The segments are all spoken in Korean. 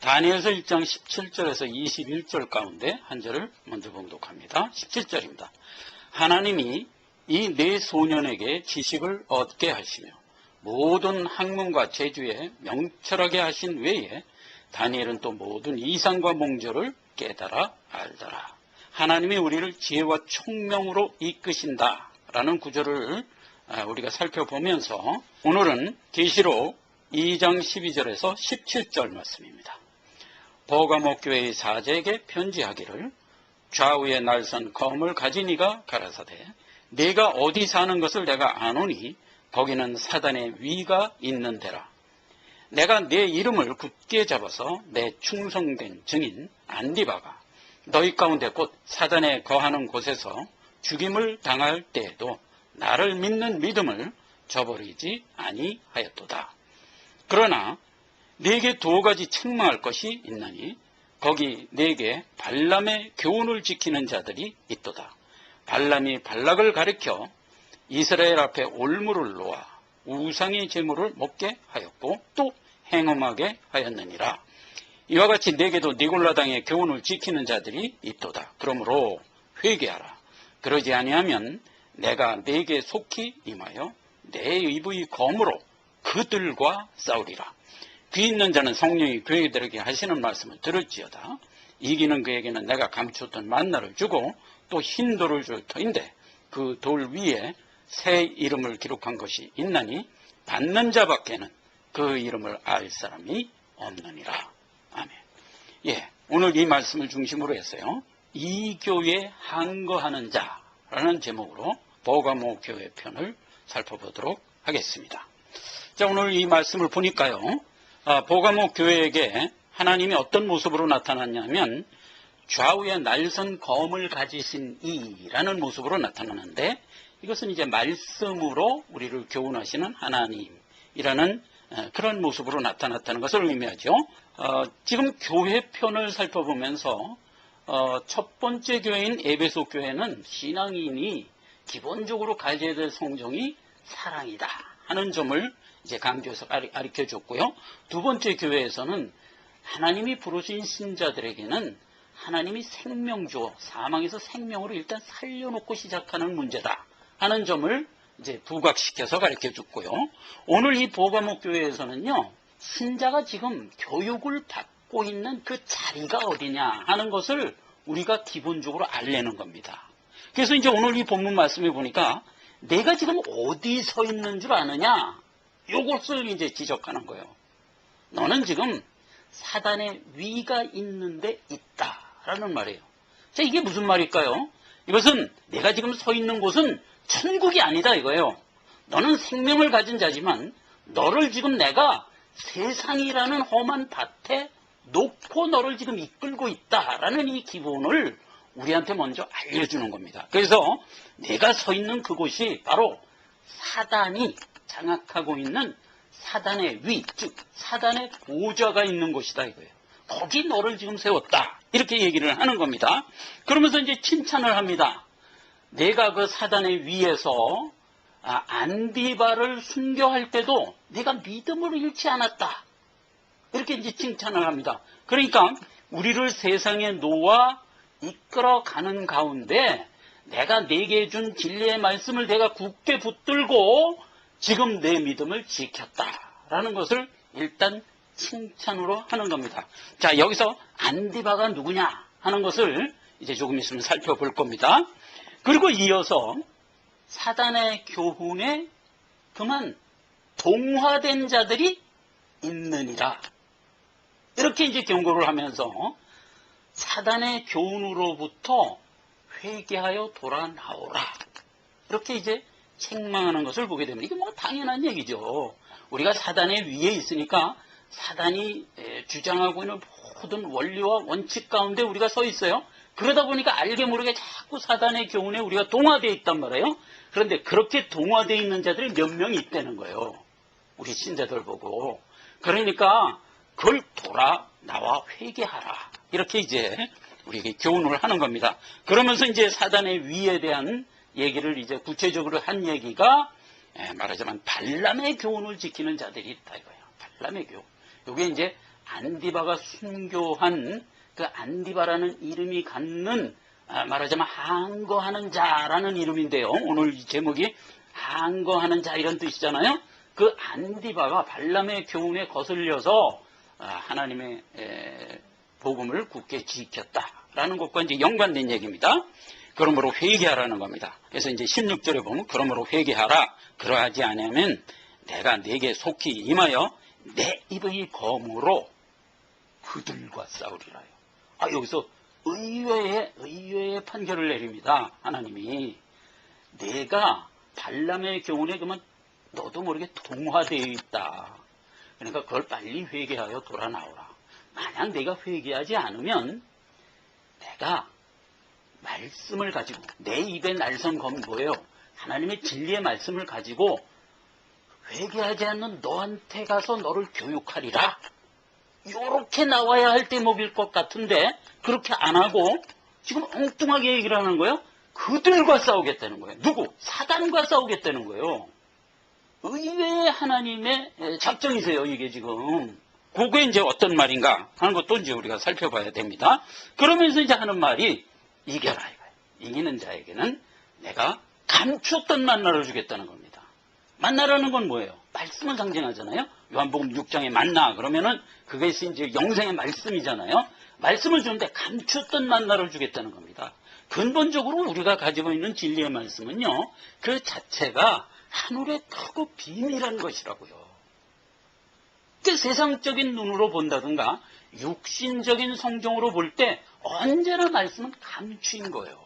다니엘서 1장 17절에서 21절 가운데 한 절을 먼저 봉독합니다. 17절입니다. 하나님이 이 네 소년에게 지식을 얻게 하시며 모든 학문과 재주에 명철하게 하신 외에 다니엘은 또 모든 이상과 몽조를 깨달아 알더라. 하나님이 우리를 지혜와 총명으로 이끄신다라는 구절을 우리가 살펴보면서 오늘은 계시록 2장 12절에서 17절 말씀입니다. 버가모 교회의 사제에게 편지하기를 좌우에 날선 검을 가진 이가 가라사대 네가 어디 사는 것을 내가 아노니 거기는 사단의 위가 있는 데라. 내가 내 이름을 굳게 잡아서 내 충성된 증인 안디바가 너희 가운데 곧 사단에 거하는 곳에서 죽임을 당할 때에도 나를 믿는 믿음을 저버리지 아니하였도다. 그러나 네게 두 가지 책망할 것이 있나니 거기 네게 발람의 교훈을 지키는 자들이 있도다. 발람이 발락을 가리켜 이스라엘 앞에 올무를 놓아 우상의 제물을 먹게 하였고 또 행음하게 하였느니라. 이와 같이 네게도 니골라당의 교훈을 지키는 자들이 있도다. 그러므로 회개하라. 그러지 아니하면 내가 네게 속히 임하여 내 의부의 검으로 그들과 싸우리라. 귀 있는 자는 성령이 교회들에게 하시는 말씀을 들을지어다. 이기는 그에게는 내가 감추었던 만나를 주고 또 흰 돌을 줄 터인데 그 돌 위에 새 이름을 기록한 것이 있나니 받는 자밖에는 그 이름을 알 사람이 없느니라. 아멘. 오늘 이 말씀을 중심으로 했어요. 이 교회에 항거하는 자라는 제목으로 버가모 교회 편을 살펴보도록 하겠습니다. 자, 오늘 이 말씀을 보니까요. 버가모 교회에게 하나님이 어떤 모습으로 나타났냐면 좌우에 날선 검을 가지신 이라는 모습으로 나타나는데 이것은 이제 말씀으로 우리를 교훈하시는 하나님이라는 그런 모습으로 나타났다는 것을 의미하죠. 지금 교회편을 살펴보면서 첫 번째 교회인 에베소 교회는 신앙인이 기본적으로 가져야 될 성정이 사랑이다 하는 점을 이제 강조해서 가르쳐 줬고요. 두 번째 교회에서는 하나님이 부르신 신자들에게는 하나님이 생명주, 사망에서 생명으로 일단 살려놓고 시작하는 문제다 하는 점을 이제 부각시켜서 가르쳐 줬고요. 오늘 이 버가모 교회에서는요, 신자가 지금 교육을 받고 있는 그 자리가 어디냐 하는 것을 우리가 기본적으로 알려는 겁니다. 그래서 이제 오늘 이 본문 말씀에 보니까 내가 지금 어디 서 있는 줄 아느냐? 이것을 이제 지적하는 거예요. 너는 지금 사단의 위가 있는데 있다라는 말이에요. 자, 이게 무슨 말일까요? 이것은 내가 지금 서 있는 곳은 천국이 아니다 이거예요. 너는 생명을 가진 자지만 너를 지금 내가 세상이라는 험한 밭에 놓고 너를 지금 이끌고 있다라는 이 기본을 우리한테 먼저 알려주는 겁니다. 그래서 내가 서 있는 그곳이 바로 사단이 장악하고 있는 사단의 위, 즉 사단의 보좌가 있는 곳이다 이거예요. 거기 너를 지금 세웠다 이렇게 얘기를 하는 겁니다. 그러면서 이제 칭찬을 합니다. 내가 그 사단의 위에서 안디바를 순교할 때도 내가 믿음을 잃지 않았다 이렇게 이제 칭찬을 합니다. 그러니까 우리를 세상에 놓아 이끌어가는 가운데 내가 내게 준 진리의 말씀을 내가 굳게 붙들고 지금 내 믿음을 지켰다라는 것을 일단 칭찬으로 하는 겁니다. 자, 여기서 안디바가 누구냐 하는 것을 이제 조금 있으면 살펴볼 겁니다. 그리고 이어서 사단의 교훈에 그만 동화된 자들이 있느니라 이렇게 이제 경고를 하면서 사단의 교훈으로부터 회개하여 돌아 나오라 이렇게 이제 책망하는 것을 보게 됩니다. 이게 뭐 당연한 얘기죠. 우리가 사단의 위에 있으니까 사단이 주장하고 있는 모든 원리와 원칙 가운데 우리가 서 있어요. 그러다 보니까 알게 모르게 자꾸 사단의 교훈에 우리가 동화되어 있단 말이에요. 그런데 그렇게 동화되어 있는 자들이 몇 명이 있다는 거예요. 우리 신자들 보고. 그러니까 그걸 돌아 나와 회개하라 이렇게 이제 우리에게 교훈을 하는 겁니다. 그러면서 이제 사단의 위에 대한 얘기를 이제 구체적으로 한 얘기가 말하자면 발람의 교훈을 지키는 자들이 있다 이거예요. 발람의 교훈. 이게 이제 안디바가 순교한 그 안디바라는 이름이 갖는 말하자면 항거하는 자라는 이름인데요. 오늘 이 제목이 항거하는 자 이런 뜻이잖아요. 그 안디바가 발람의 교훈에 거슬려서 하나님의 복음을 굳게 지켰다라는 것과 이제 연관된 얘기입니다. 그러므로 회개하라는 겁니다. 그래서 이제 16절에 보면 그러므로 회개하라. 그러하지 않으면 내가 네게 속히 임하여 내 입의 검으로 그들과 싸우리라요. 여기서 의외의 판결을 내립니다. 하나님이 내가 발람의 교훈에 그러면 너도 모르게 동화되어 있다. 그러니까 그걸 빨리 회개하여 돌아 나오라. 만약 내가 회개하지 않으면 내가 말씀을 가지고 내 입에 날선 검이 뭐예요? 하나님의 진리의 말씀을 가지고 회개하지 않는 너한테 가서 너를 교육하리라. 이렇게 나와야 할 대목일 것 같은데 그렇게 안 하고 지금 엉뚱하게 얘기를 하는 거예요. 그들과 싸우겠다는 거예요. 누구? 사단과 싸우겠다는 거예요. 의외의 하나님의 작정이세요. 이게 지금. 그게 이제 어떤 말인가 하는 것도 이제 우리가 살펴봐야 됩니다. 그러면서 이제 하는 말이 이겨라 이거예요. 이기는 자에게는 내가 감추었던 만나를 주겠다는 겁니다. 만나라는 건 뭐예요? 말씀을 상징하잖아요. 요한복음 6장에 만나 그러면은 그것이 이제 영생의 말씀이잖아요. 말씀을 주는데 감추었던 만나를 주겠다는 겁니다. 근본적으로 우리가 가지고 있는 진리의 말씀은요, 그 자체가 하늘의 크고 비밀한 것이라고요. 그 세상적인 눈으로 본다든가 육신적인 성경으로 볼 때 언제나 말씀은 감추인 거예요.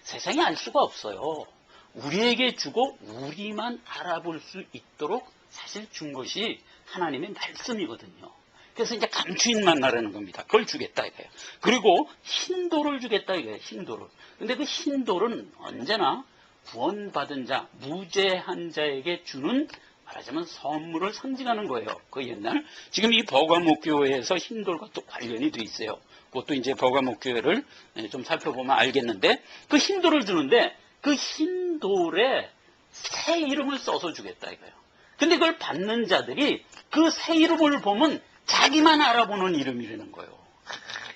세상이 알 수가 없어요. 우리에게 주고 우리만 알아볼 수 있도록 사실 준 것이 하나님의 말씀이거든요. 그래서 이제 감추인 만나라는 겁니다. 그걸 주겠다 이거예요. 그리고 흰돌을 주겠다 이거예요. 흰돌을. 근데 그 흰돌은 언제나 구원받은 자, 무죄한 자에게 주는 말하자면 선물을 상징하는 거예요. 그 옛날. 지금 이 버가목 교회에서 흰돌과 또 관련이 돼 있어요. 그것도 이제 버가목 교회를 좀 살펴보면 알겠는데 그 흰돌을 주는데 그 흰돌에 새 이름을 써서 주겠다 이거예요. 근데 그걸 받는 자들이 그 새 이름을 보면 자기만 알아보는 이름이라는 거예요.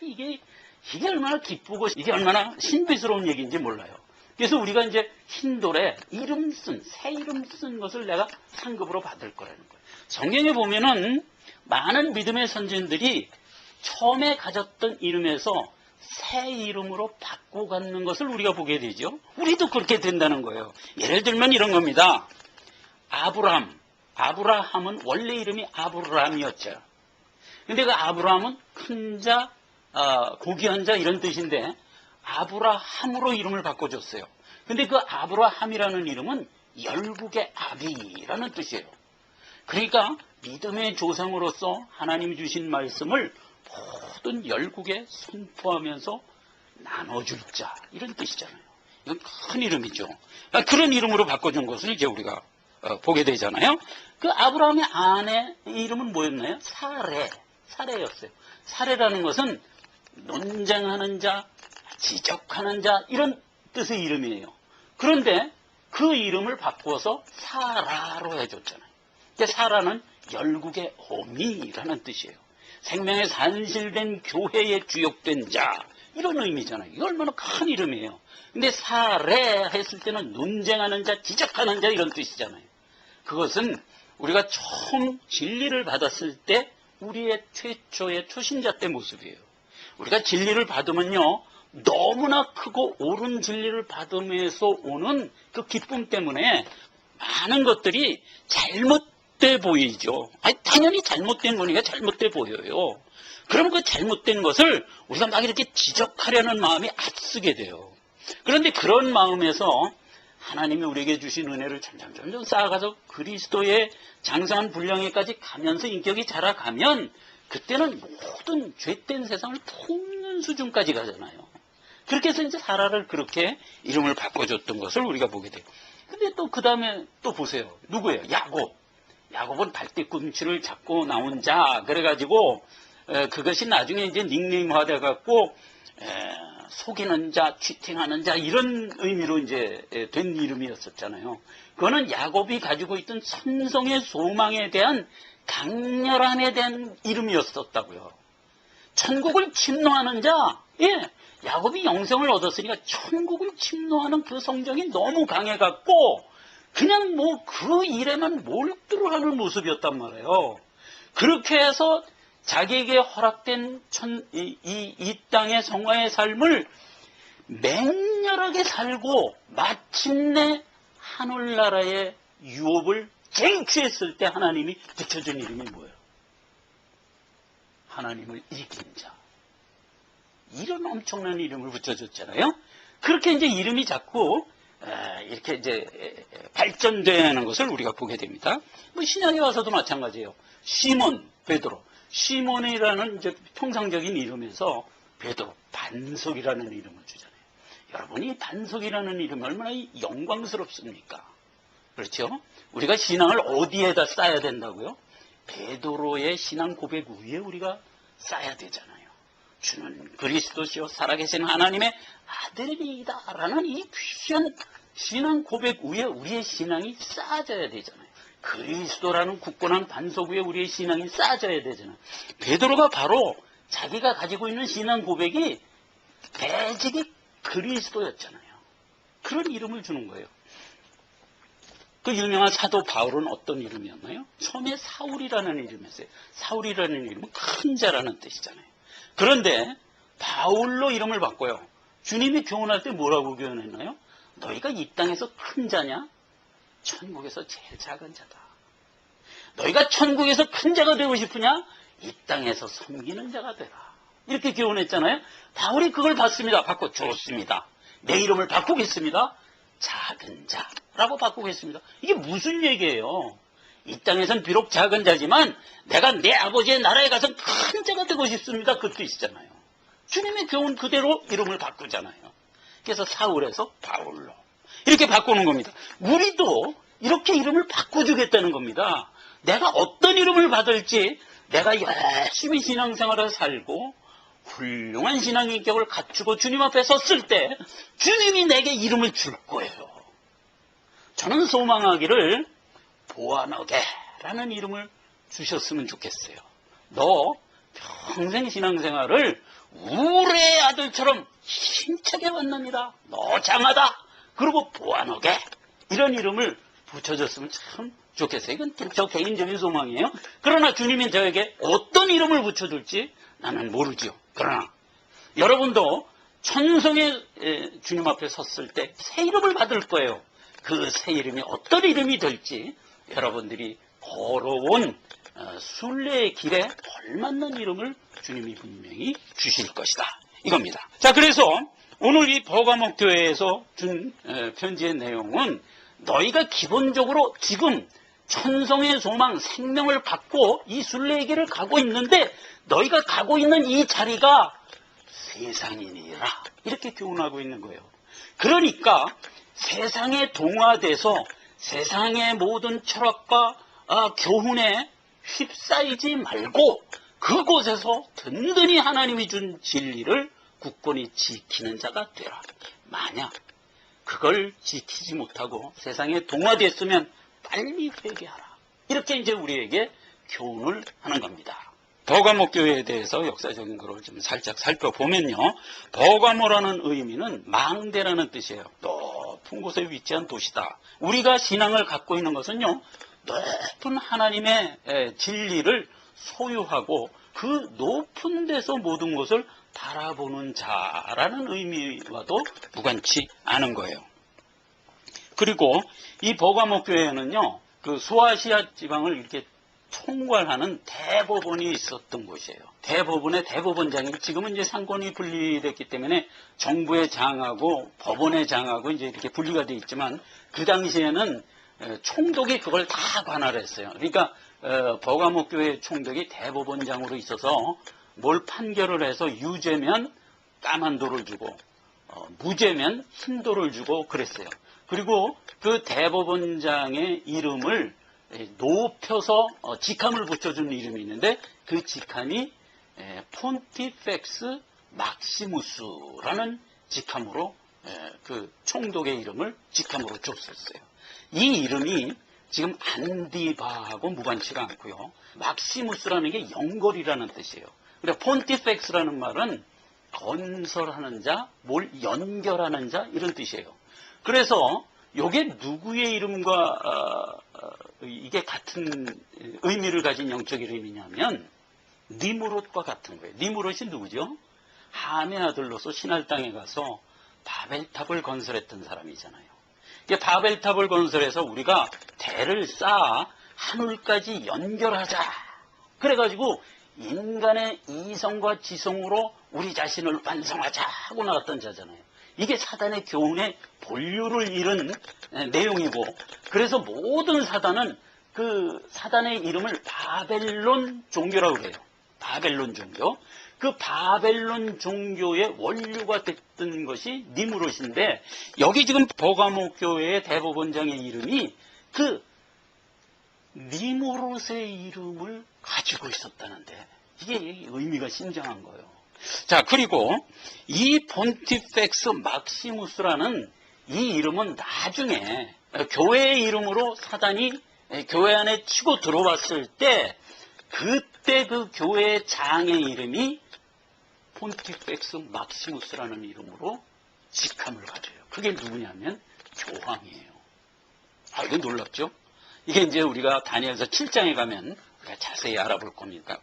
이게 얼마나 기쁘고 이게 얼마나 신비스러운 얘기인지 몰라요. 그래서 우리가 이제 흰돌에 새 이름 쓴 것을 내가 상급으로 받을 거라는 거예요. 성경에 보면은 많은 믿음의 선진들이 처음에 가졌던 이름에서 새 이름으로 바꾸고 갖는 것을 우리가 보게 되죠. 우리도 그렇게 된다는 거예요. 예를 들면 이런 겁니다. 아브라함은 원래 이름이 아브람이었죠. 근데 그 아브라함은 큰 자, 고귀한 자 이런 뜻인데 아브라함으로 이름을 바꿔줬어요. 근데 그 아브라함이라는 이름은 열국의 아비라는 뜻이에요. 그러니까 믿음의 조상으로서 하나님이 주신 말씀을 모든 열국에 선포하면서 나눠줄 자 이런 뜻이잖아요. 이건 큰 이름이죠. 그런 이름으로 바꿔준 것을 이제 우리가 보게 되잖아요. 그 아브라함의 아내 이름은 뭐였나요? 사레였어요. 사레라는 것은 논쟁하는 자, 지적하는 자 이런 뜻의 이름이에요. 그런데 그 이름을 바꿔서 사라로 해줬잖아요. 사라는 열국의 어미라는 뜻이에요. 생명의 산실된 교회에 주역된 자 이런 의미잖아요. 이거 얼마나 큰 이름이에요. 근데 사레 했을 때는 논쟁하는 자, 지적하는 자 이런 뜻이잖아요. 그것은 우리가 처음 진리를 받았을 때 우리의 최초의 초신자 때 모습이에요. 우리가 진리를 받으면요 너무나 크고 옳은 진리를 받음에서 오는 그 기쁨 때문에 많은 것들이 잘못돼 보이죠. 당연히 잘못된 거니까 잘못돼 보여요. 그럼 그 잘못된 것을 우리가 막 이렇게 지적하려는 마음이 앞서게 돼요. 그런데 그런 마음에서 하나님이 우리에게 주신 은혜를 점점 쌓아가서 그리스도의 장성한 분량에까지 가면서 인격이 자라가면 그때는 모든 죄된 세상을 품는 수준까지 가잖아요. 그렇게 해서 이제 사라를 그렇게 이름을 바꿔줬던 것을 우리가 보게 돼요. 근데 또 그 다음에 또 보세요. 누구예요? 야곱은 발뒤꿈치를 잡고 나온 자. 그래가지고 그것이 나중에 이제 닉네임화돼 갖고 속이는 자, 치팅하는 자 이런 의미로 이제 된 이름이었었잖아요. 그거는 야곱이 가지고 있던 삼성의 소망에 대한 강렬함에 대한 이름이었었다고요. 천국을 침노하는 자, 야곱이 영생을 얻었으니까 천국을 침노하는 그 성정이 너무 강해갖고 그냥 뭐 그 일에만 몰두하는 모습이었단 말이에요. 그렇게 해서 자기에게 허락된 이 땅의 성화의 삶을 맹렬하게 살고 마침내 하늘나라의 유업을 쟁취했을 때 하나님이 붙여준 이름이 뭐예요? 하나님을 이긴 자. 이런 엄청난 이름을 붙여줬잖아요. 그렇게 이제 이름이 자꾸 이렇게 이제 발전되는 것을 우리가 보게 됩니다. 뭐 신약에 와서도 마찬가지예요. 시몬, 베드로. 시몬이라는 이제 통상적인 이름에서 베드로, 반석이라는 이름을 주잖아요. 여러분이 반석이라는 이름이 얼마나 영광스럽습니까? 그렇죠? 우리가 신앙을 어디에다 쌓아야 된다고요? 베드로의 신앙 고백 위에 우리가 쌓아야 되잖아요. 주는 그리스도시요 살아계신 하나님의 아들이다 라는 이 귀한 신앙 고백 위에 우리의 신앙이 쌓아져야 되잖아요. 그리스도라는 굳건한 반석 위에 우리의 신앙이 쌓아져야 되잖아요. 베드로가 바로 자기가 가지고 있는 신앙 고백이 대직이 그리스도였잖아요. 그런 이름을 주는 거예요. 그 유명한 사도 바울은 어떤 이름이었나요? 처음에 사울이라는 이름이었어요. 사울이라는 이름은 큰 자라는 뜻이잖아요. 그런데 바울로 이름을 바꿔요. 주님이 교훈할 때 뭐라고 교훈했나요? 너희가 이 땅에서 큰 자냐? 천국에서 제일 작은 자다. 너희가 천국에서 큰 자가 되고 싶으냐? 이 땅에서 섬기는 자가 되라. 이렇게 교훈했잖아요. 바울이 그걸 받습니다. 바꿔 좋습니다. 내 이름을 바꾸겠습니다. 작은 자라고 바꾸겠습니다. 이게 무슨 얘기예요? 이 땅에선 비록 작은 자지만 내가 내 아버지의 나라에 가서 큰 자가 되고 싶습니다. 그 뜻이잖아요. 주님의 교훈 그대로 이름을 바꾸잖아요. 그래서 사울에서 바울로 이렇게 바꾸는 겁니다. 우리도 이렇게 이름을 바꿔주겠다는 겁니다. 내가 어떤 이름을 받을지 내가 열심히 신앙생활을 살고 훌륭한 신앙인격을 갖추고 주님 앞에 섰을 때 주님이 내게 이름을 줄 거예요. 저는 소망하기를 보아너게라는 이름을 주셨으면 좋겠어요. 너 평생 신앙생활을 우레의 아들처럼 힘차게 왔느니라. 너 장하다. 그리고 보아너게 이런 이름을 붙여줬으면 참 좋겠어요. 이건 저 개인적인 소망이에요. 그러나 주님이 저에게 어떤 이름을 붙여줄지 나는 모르지요. 그러나 여러분도 천성의 주님 앞에 섰을 때 새 이름을 받을 거예요. 그 새 이름이 어떤 이름이 될지 여러분들이 걸어온 순례의 길에 걸맞는 이름을 주님이 분명히 주실 것이다. 이겁니다. 자, 그래서 오늘 이 버가목 교회에서 준 편지의 내용은 너희가 기본적으로 지금 천성의 소망, 생명을 갖고 이 순례의 길을 가고 있는데 너희가 가고 있는 이 자리가 세상이니라. 이렇게 교훈하고 있는 거예요. 그러니까 세상에 동화돼서 세상의 모든 철학과 교훈에 휩싸이지 말고 그곳에서 든든히 하나님이 준 진리를 굳건히 지키는 자가 되라. 만약 그걸 지키지 못하고 세상에 동화됐으면 빨리 회개하라. 이렇게 이제 우리에게 교훈을 하는 겁니다. 버가모 교회에 대해서 역사적인 것을 좀 살짝 살펴보면요. 버가모라는 의미는 망대라는 뜻이에요. 높은 곳에 위치한 도시다. 우리가 신앙을 갖고 있는 것은요. 높은 하나님의 진리를 소유하고 그 높은 데서 모든 것을 바라보는 자라는 의미와도 무관치 않은 거예요. 그리고 이 버가모 교회는요. 그 소아시아 지방을 이렇게 총괄하는 대법원이 있었던 곳이에요. 대법원의 대법원장이 지금은 이제 상권이 분리됐기 때문에 정부의 장하고 법원의 장하고 이제 이렇게 분리가 되어 있지만 그 당시에는 총독이 그걸 다 관할했어요. 그러니까 버가모 교회 총독이 대법원장으로 있어서 뭘 판결을 해서 유죄면 까만 돌을 주고 무죄면 흰 돌을 주고 그랬어요. 그리고 그 대법원장의 이름을 높여서 직함을 붙여주는 이름이 있는데 그 직함이 폰티펙스 막시무스라는 직함으로 그 총독의 이름을 직함으로 줬었어요. 이 이름이 지금 안디바하고 무관치가 않고요. 막시무스라는 게 영걸이라는 뜻이에요. 그래 폰티펙스라는 말은 건설하는 자, 뭘 연결하는 자 이런 뜻이에요. 그래서 이게 누구의 이름과 이게 같은 의미를 가진 영적 이름이냐면 니무롯과 같은 거예요. 니무롯이 누구죠? 함의 아들로서 신할 땅에 가서 바벨탑을 건설했던 사람이잖아요. 바벨탑을 건설해서 우리가 대를 쌓아 하늘까지 연결하자. 그래가지고 인간의 이성과 지성으로 우리 자신을 완성하자 하고 나갔던 자잖아요. 이게 사단의 교훈의 본류를 잃은 내용이고, 그래서 모든 사단은 그 사단의 이름을 바벨론 종교라고 그래요. 바벨론 종교. 그 바벨론 종교의 원류가 됐던 것이 니무롯인데, 여기 지금 버가모 교회의 대법원장의 이름이 그 니무롯의 이름을 가지고 있었다는데, 이게 의미가 심장한 거예요. 자, 그리고 이 폰티펙스 막시무스라는 이 이름은 나중에 교회의 이름으로 사단이 교회 안에 치고 들어왔을 때, 그때 그 교회의 장의 이름이 폰티펙스 막시무스라는 이름으로 직함을 가져요. 그게 누구냐면 교황이에요. 아, 이거 놀랍죠? 이게 이제 우리가 다니엘서 7장에 가면 우리가 자세히 알아볼 겁니다.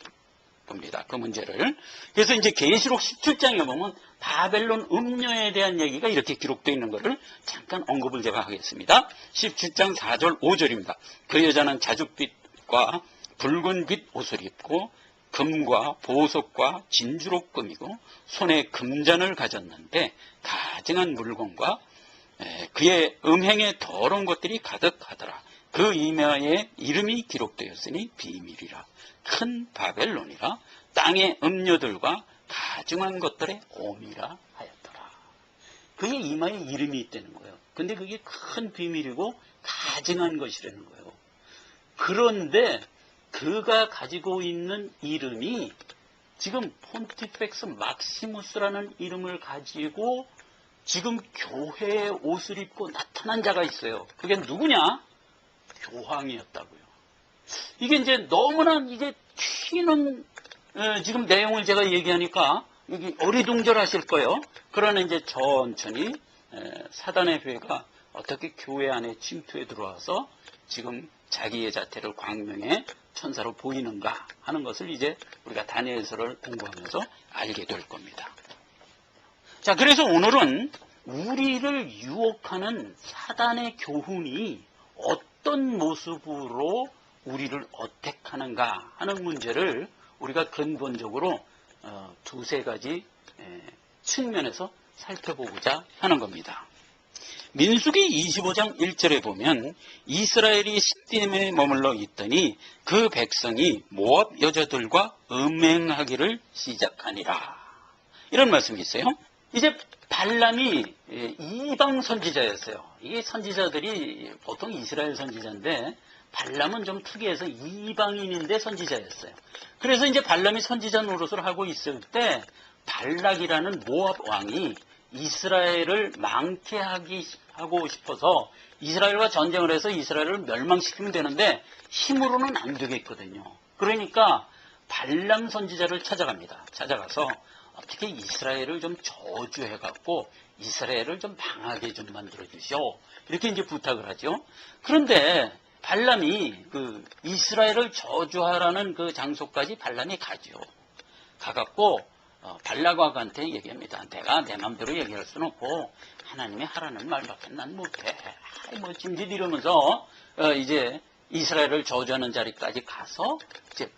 그 문제를. 그래서 이제 계시록 17장에 보면 바벨론 음녀에 대한 얘기가 이렇게 기록되어 있는 것을 잠깐 언급을 제가 하겠습니다. 17장 4절 5절입니다. 그 여자는 자줏빛과 붉은빛 옷을 입고 금과 보석과 진주로 꾸미고 손에 금잔을 가졌는데 가증한 물건과 그의 음행에 더러운 것들이 가득하더라. 그 이마에 이름이 기록되었으니 비밀이라. 큰 바벨론이라. 땅의 음료들과 가증한 것들의 오미라 하였더라. 그의 이마에 이름이 있다는 거예요. 근데 그게 큰 비밀이고 가증한 것이라는 거예요. 그런데 그가 가지고 있는 이름이 지금 폰티펙스 막시무스라는 이름을 가지고 지금 교회의 옷을 입고 나타난 자가 있어요. 그게 누구냐? 교황이었다고요. 이게 이제 너무나 이게 튀는 지금 내용을 제가 얘기하니까 이게 어리둥절하실 거예요. 그러나 이제 천천히 사단의 회가 어떻게 교회 안에 침투해 들어와서 지금 자기의 자태를 광명의 천사로 보이는가 하는 것을 이제 우리가 다니엘서를 공부하면서 알게 될 겁니다. 자, 그래서 오늘은 우리를 유혹하는 사단의 교훈이 어떤 모습으로 우리를 어택하는가 하는 문제를 우리가 근본적으로 두세 가지 측면에서 살펴보고자 하는 겁니다. 민수기 25장 1절에 보면 이스라엘이 시딤에 머물러 있더니 그 백성이 모압 여자들과 음행하기를 시작하니라. 이런 말씀이 있어요. 이제 발람이 이방 선지자였어요. 이 선지자들이 보통 이스라엘 선지자인데 발람은 좀 특이해서 이방인인데 선지자였어요. 그래서 이제 발람이 선지자 노릇을 하고 있을 때 발락이라는 모압 왕이 이스라엘을 망케하고 싶어서 이스라엘과 전쟁을 해서 이스라엘을 멸망시키면 되는데 힘으로는 안 되겠거든요. 그러니까 발람 선지자를 찾아갑니다. 찾아가서 어떻게 이스라엘을 좀 저주해갖고 이스라엘을 좀 망하게 좀 만들어주시오. 이렇게 이제 부탁을 하죠. 그런데 발람이 그 이스라엘을 저주하라는 그 장소까지 발람이 가죠. 가갖고 발락왕한테 얘기합니다. 내가 내 맘대로 얘기할 수는 없고 하나님이 하라는 말밖에 난 못해. 뭐 짐짓 이러면서 이제 이스라엘을 저주하는 자리까지 가서 이제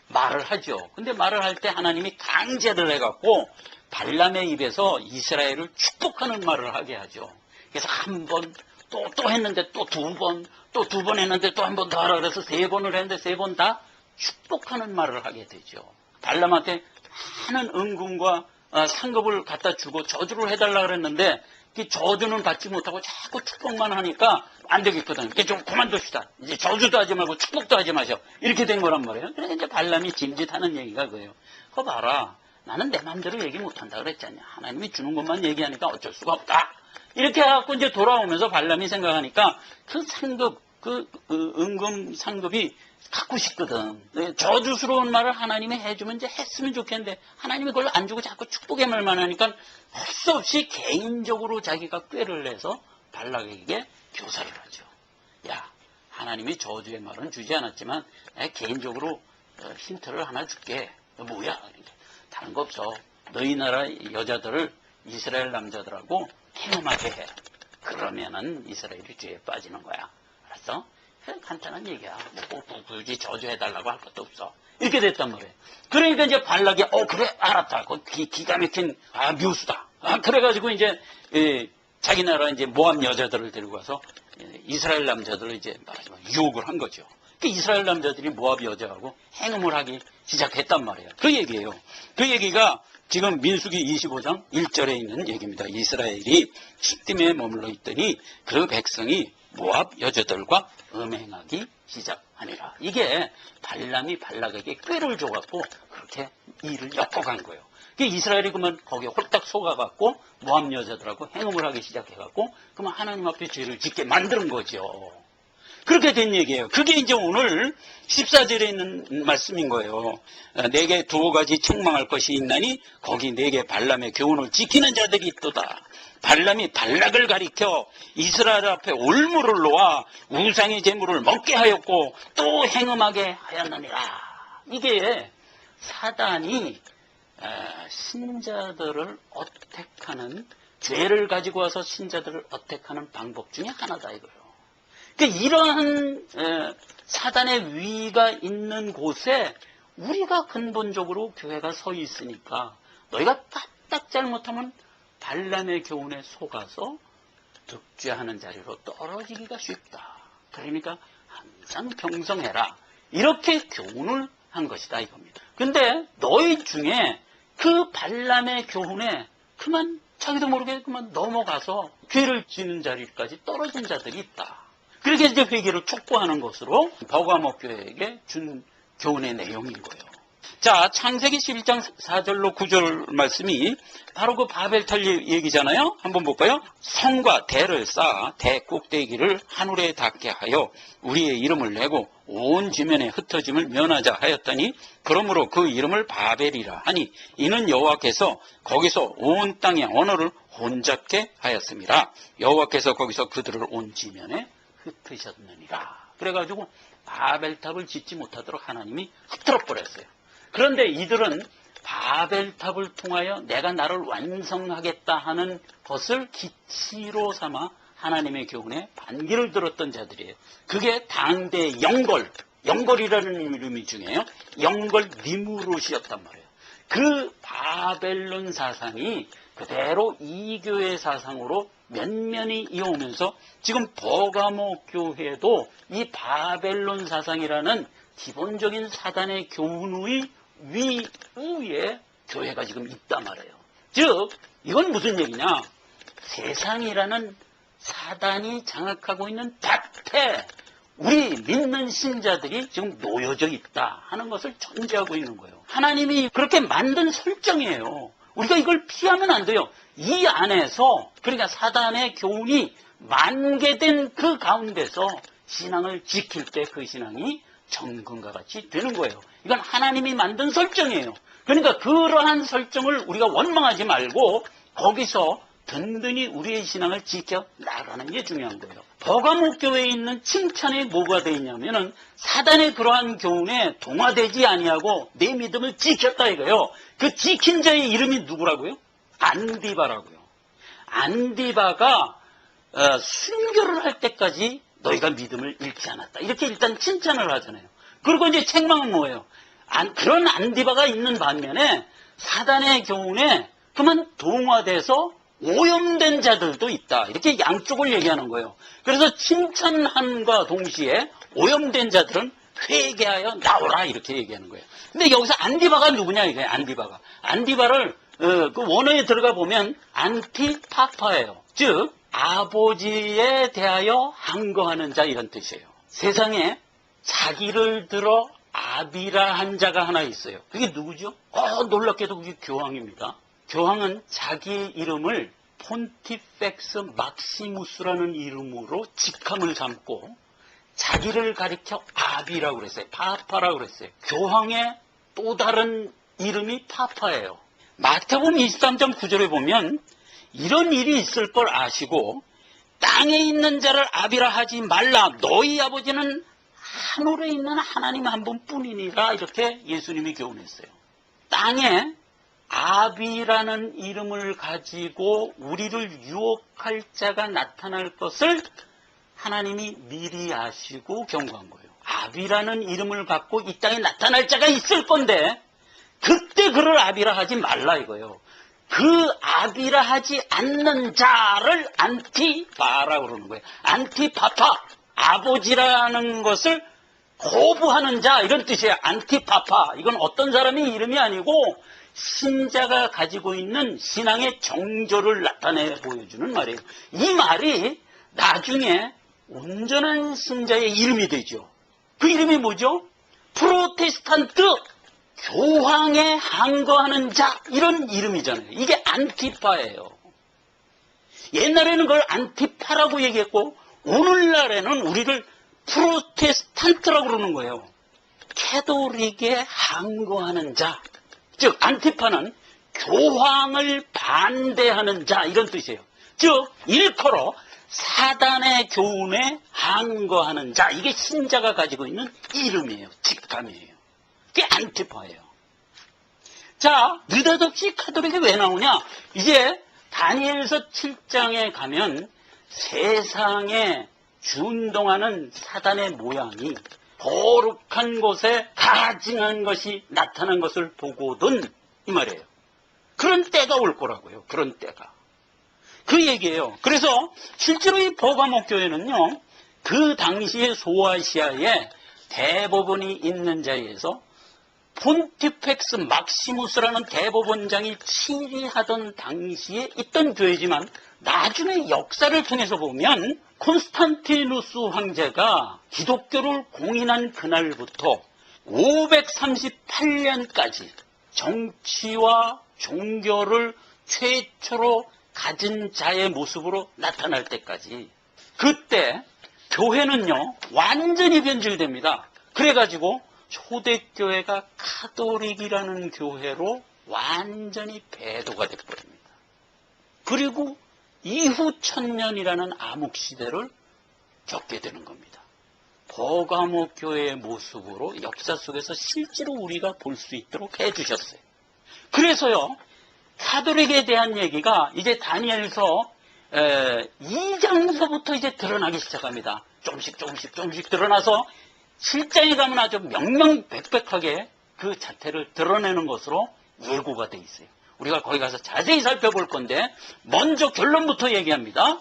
말을 하죠. 근데 말을 할 때 하나님이 강제를 해갖고 발람의 입에서 이스라엘을 축복하는 말을 하게 하죠. 그래서 한 번, 또 했는데 또 두 번, 또 두 번 했는데 또 한 번 더 하라 그래서 세 번을 했는데 세 번 다 축복하는 말을 하게 되죠. 발람한테 많은 은금과 상급을 갖다 주고 저주를 해달라 그랬는데 그 저주는 받지 못하고 자꾸 축복만 하니까 안 되겠거든요. 좀 그만둡시다. 이제 저주도 하지 말고 축복도 하지 마셔. 이렇게 된 거란 말이에요. 그래서 이제 발람이 짐짓하는 얘기가 그거예요. 그거 봐라. 나는 내 마음대로 얘기 못한다 그랬잖냐. 하나님이 주는 것만 얘기하니까 어쩔 수가 없다. 이렇게 해갖고 이제 돌아오면서 발람이 생각하니까 그 상급 은금 상급이 갖고 싶거든. 저주스러운 말을 하나님이 해주면 이제 했으면 좋겠는데 하나님이 그걸 안 주고 자꾸 축복의 말만 하니까 할 수 없이 개인적으로 자기가 꾀를 내서 발락에게 교사를 하죠. 야, 하나님이 저주의 말은 주지 않았지만 내가 개인적으로 힌트를 하나 줄게. 뭐야? 다른 거 없어. 너희 나라 여자들을 이스라엘 남자들하고 행음하게 해. 그러면은 이스라엘이 죄에 빠지는 거야. 알았어? 간단한 얘기야. 뭐 굳이 저주해달라고 할 것도 없어. 이렇게 됐단 말이에요. 그러니까 이제 발락이 그래 알았다. 기가 막힌 묘수다. 그래가지고 이제 자기 나라 이제 모압 여자들을 데리고 가서 이스라엘 남자들을 이제 말하자면 유혹을 한 거죠. 그 이스라엘 남자들이 모압 여자하고 행음을 하기 시작했단 말이에요. 그 얘기예요. 그 얘기가 지금 민수기 25장 1절에 있는 얘기입니다. 이스라엘이 시딤에 머물러 있더니 그 백성이 모압 여자들과 음행하기 시작하니라. 이게 발람이 발락에게 꾀를 줘갖고 그렇게 일을 엮어간 거예요. 이스라엘이 그러면 거기에 홀딱 속아갖고 모압 여자들하고 행음을 하기 시작해갖고 그러면 하나님 앞에 죄를 짓게 만드는 거죠. 그렇게 된 얘기예요. 그게 이제 오늘 14절에 있는 말씀인 거예요. 내게 두어 가지 책망할 것이 있나니 거기 내게 발람의 교훈을 지키는 자들이 있도다. 발람이 발락을 가리켜 이스라엘 앞에 올무를 놓아 우상의 제물을 먹게 하였고 또 행음하게 하였느니라. 이게 사단이 신자들을 어택하는, 죄를 가지고 와서 신자들을 어택하는 방법 중에 하나다 이거예요. 그러니까 이러한 사단의 위가 있는 곳에 우리가 근본적으로 교회가 서 있으니까 너희가 까딱 잘못하면 발람의 교훈에 속아서 득죄하는 자리로 떨어지기가 쉽다. 그러니까 항상 경성해라. 이렇게 교훈을 한 것이다 이겁니다. 근데 너희 중에 그 발람의 교훈에 그만 자기도 모르게 그만 넘어가서 죄를 지는 자리까지 떨어진 자들이 있다. 그렇게 이제 회개를 촉구하는 것으로 버가모 교회에게 준 교훈의 내용인 거예요. 자, 창세기 11장 4절로 9절 말씀이 바로 그 바벨탑 얘기잖아요. 한번 볼까요? 성과 대를 쌓아 대 꼭대기를 하늘에 닿게 하여 우리의 이름을 내고 온 지면에 흩어짐을 면하자 하였더니 그러므로 그 이름을 바벨이라 하니 이는 여호와께서 거기서 온 땅의 언어를 혼잡게 하였습니다. 여호와께서 거기서 그들을 온 지면에 흩으셨느니라. 그래가지고 바벨탑을 짓지 못하도록 하나님이 흩어져 버렸어요. 그런데 이들은 바벨탑을 통하여 내가 나를 완성하겠다 하는 것을 기치로 삼아 하나님의 교훈에 반기를 들었던 자들이에요. 그게 당대 영걸이라는 이름이 중요해요. 영걸 니무롯이었단 말이에요. 그 바벨론 사상이 그대로 이교의 사상으로 면면이 이어오면서 지금 버가모 교회도 이 바벨론 사상이라는 기본적인 사단의 교훈의 위에 교회가 지금 있단 말이에요. 즉 이건 무슨 얘기냐? 세상이라는 사단이 장악하고 있는 밭에 우리 믿는 신자들이 지금 놓여져 있다 하는 것을 전제하고 있는 거예요. 하나님이 그렇게 만든 설정이에요. 우리가 이걸 피하면 안 돼요. 이 안에서 그러니까 사단의 교훈이 만개된 그 가운데서 신앙을 지킬 때 그 신앙이 정금과 같이 되는 거예요. 이건 하나님이 만든 설정이에요. 그러니까 그러한 설정을 우리가 원망하지 말고 거기서 든든히 우리의 신앙을 지켜 나가는 게 중요한 거예요. 버가모 교회에 있는 칭찬이 뭐가 되어 있냐면은 사단의 그러한 교훈에 동화되지 아니하고 내 믿음을 지켰다 이거예요. 그 지킨 자의 이름이 누구라고요? 안디바라고요. 안디바가 순교를 할 때까지 너희가 믿음을 잃지 않았다. 이렇게 일단 칭찬을 하잖아요. 그리고 이제 책망은 뭐예요? 그런 안디바가 있는 반면에 사단의 교훈에 그만 동화돼서 오염된 자들도 있다. 이렇게 양쪽을 얘기하는 거예요. 그래서 칭찬함과 동시에 오염된 자들은 회개하여 나오라 이렇게 얘기하는 거예요. 근데 여기서 안디바가 누구냐 이거예요. 안디바를 그 원어에 들어가 보면 안티파파예요. 즉 아버지에 대하여 항거하는 자 이런 뜻이에요. 세상에 자기를 들어 아비라 한 자가 하나 있어요. 그게 누구죠? 놀랍게도 그게 교황입니다. 교황은 자기 이름을 폰티펙스 막시무스라는 이름으로 직함을 삼고 자기를 가리켜 아비라고 그랬어요. 파파라고 그랬어요. 교황의 또 다른 이름이 파파예요. 마태복음 23장 9절에 보면 이런 일이 있을 걸 아시고 땅에 있는 자를 아비라 하지 말라. 너희 아버지는 하늘에 있는 하나님 한 분뿐이니라. 이렇게 예수님이 교훈했어요. 땅에 아비라는 이름을 가지고 우리를 유혹할 자가 나타날 것을 하나님이 미리 아시고 경고한 거예요. 아비라는 이름을 갖고 이 땅에 나타날 자가 있을 건데 그때 그를 아비라 하지 말라 이거예요. 그 아비라 하지 않는 자를 안티바라고 그러는 거예요. 안티파파, 아버지라는 것을 거부하는 자 이런 뜻이에요. 안티파파. 이건 어떤 사람의 이름이 아니고 신자가 가지고 있는 신앙의 정조를 나타내 보여주는 말이에요. 이 말이 나중에 온전한 신자의 이름이 되죠. 그 이름이 뭐죠? 프로테스탄트, 교황에 항거하는 자, 이런 이름이잖아요. 이게 안티파예요. 옛날에는 그걸 안티파라고 얘기했고 오늘날에는 우리를 프로테스탄트라고 그러는 거예요. 캐톨릭에 항거하는 자, 즉 안티파는 교황을 반대하는 자 이런 뜻이에요. 즉 일컬어 사단의 교훈에 항거하는 자, 이게 신자가 가지고 있는 이름이에요. 직감이에요. 그게 안티파예요. 자, 느닷없이 카톨릭이 왜 나오냐? 이제 다니엘서 7장에 가면 세상에 준동하는 사단의 모양이 거룩한 곳에 가증한 것이 나타난 것을 보고든 이 말이에요. 그런 때가 올 거라고요. 그런 때가. 그 얘기예요. 그래서 실제로 이 버가모 교회는요, 그 당시에 소아시아에 대법원이 있는 자리에서 폰티펙스 막시무스라는 대법원장이 치리하던 당시에 있던 교회지만 나중에 역사를 통해서 보면 콘스탄티누스 황제가 기독교를 공인한 그날부터 538년까지 정치와 종교를 최초로 가진 자의 모습으로 나타날 때까지 그때 교회는요 완전히 변질됩니다. 그래가지고 초대교회가 카톨릭이라는 교회로 완전히 배도가 돼버립니다. 그리고 이후 1000년이라는 암흑시대를 겪게 되는 겁니다. 버가모 교회의 모습으로 역사 속에서 실제로 우리가 볼 수 있도록 해주셨어요. 그래서요 카톨릭에 대한 얘기가 이제 다니엘서 2장서부터 이제 드러나기 시작합니다. 조금씩 드러나서 7장에 가면 아주 명명백백하게 그 자태를 드러내는 것으로 예고가 돼 있어요. 우리가 거기 가서 자세히 살펴볼 건데 먼저 결론부터 얘기합니다.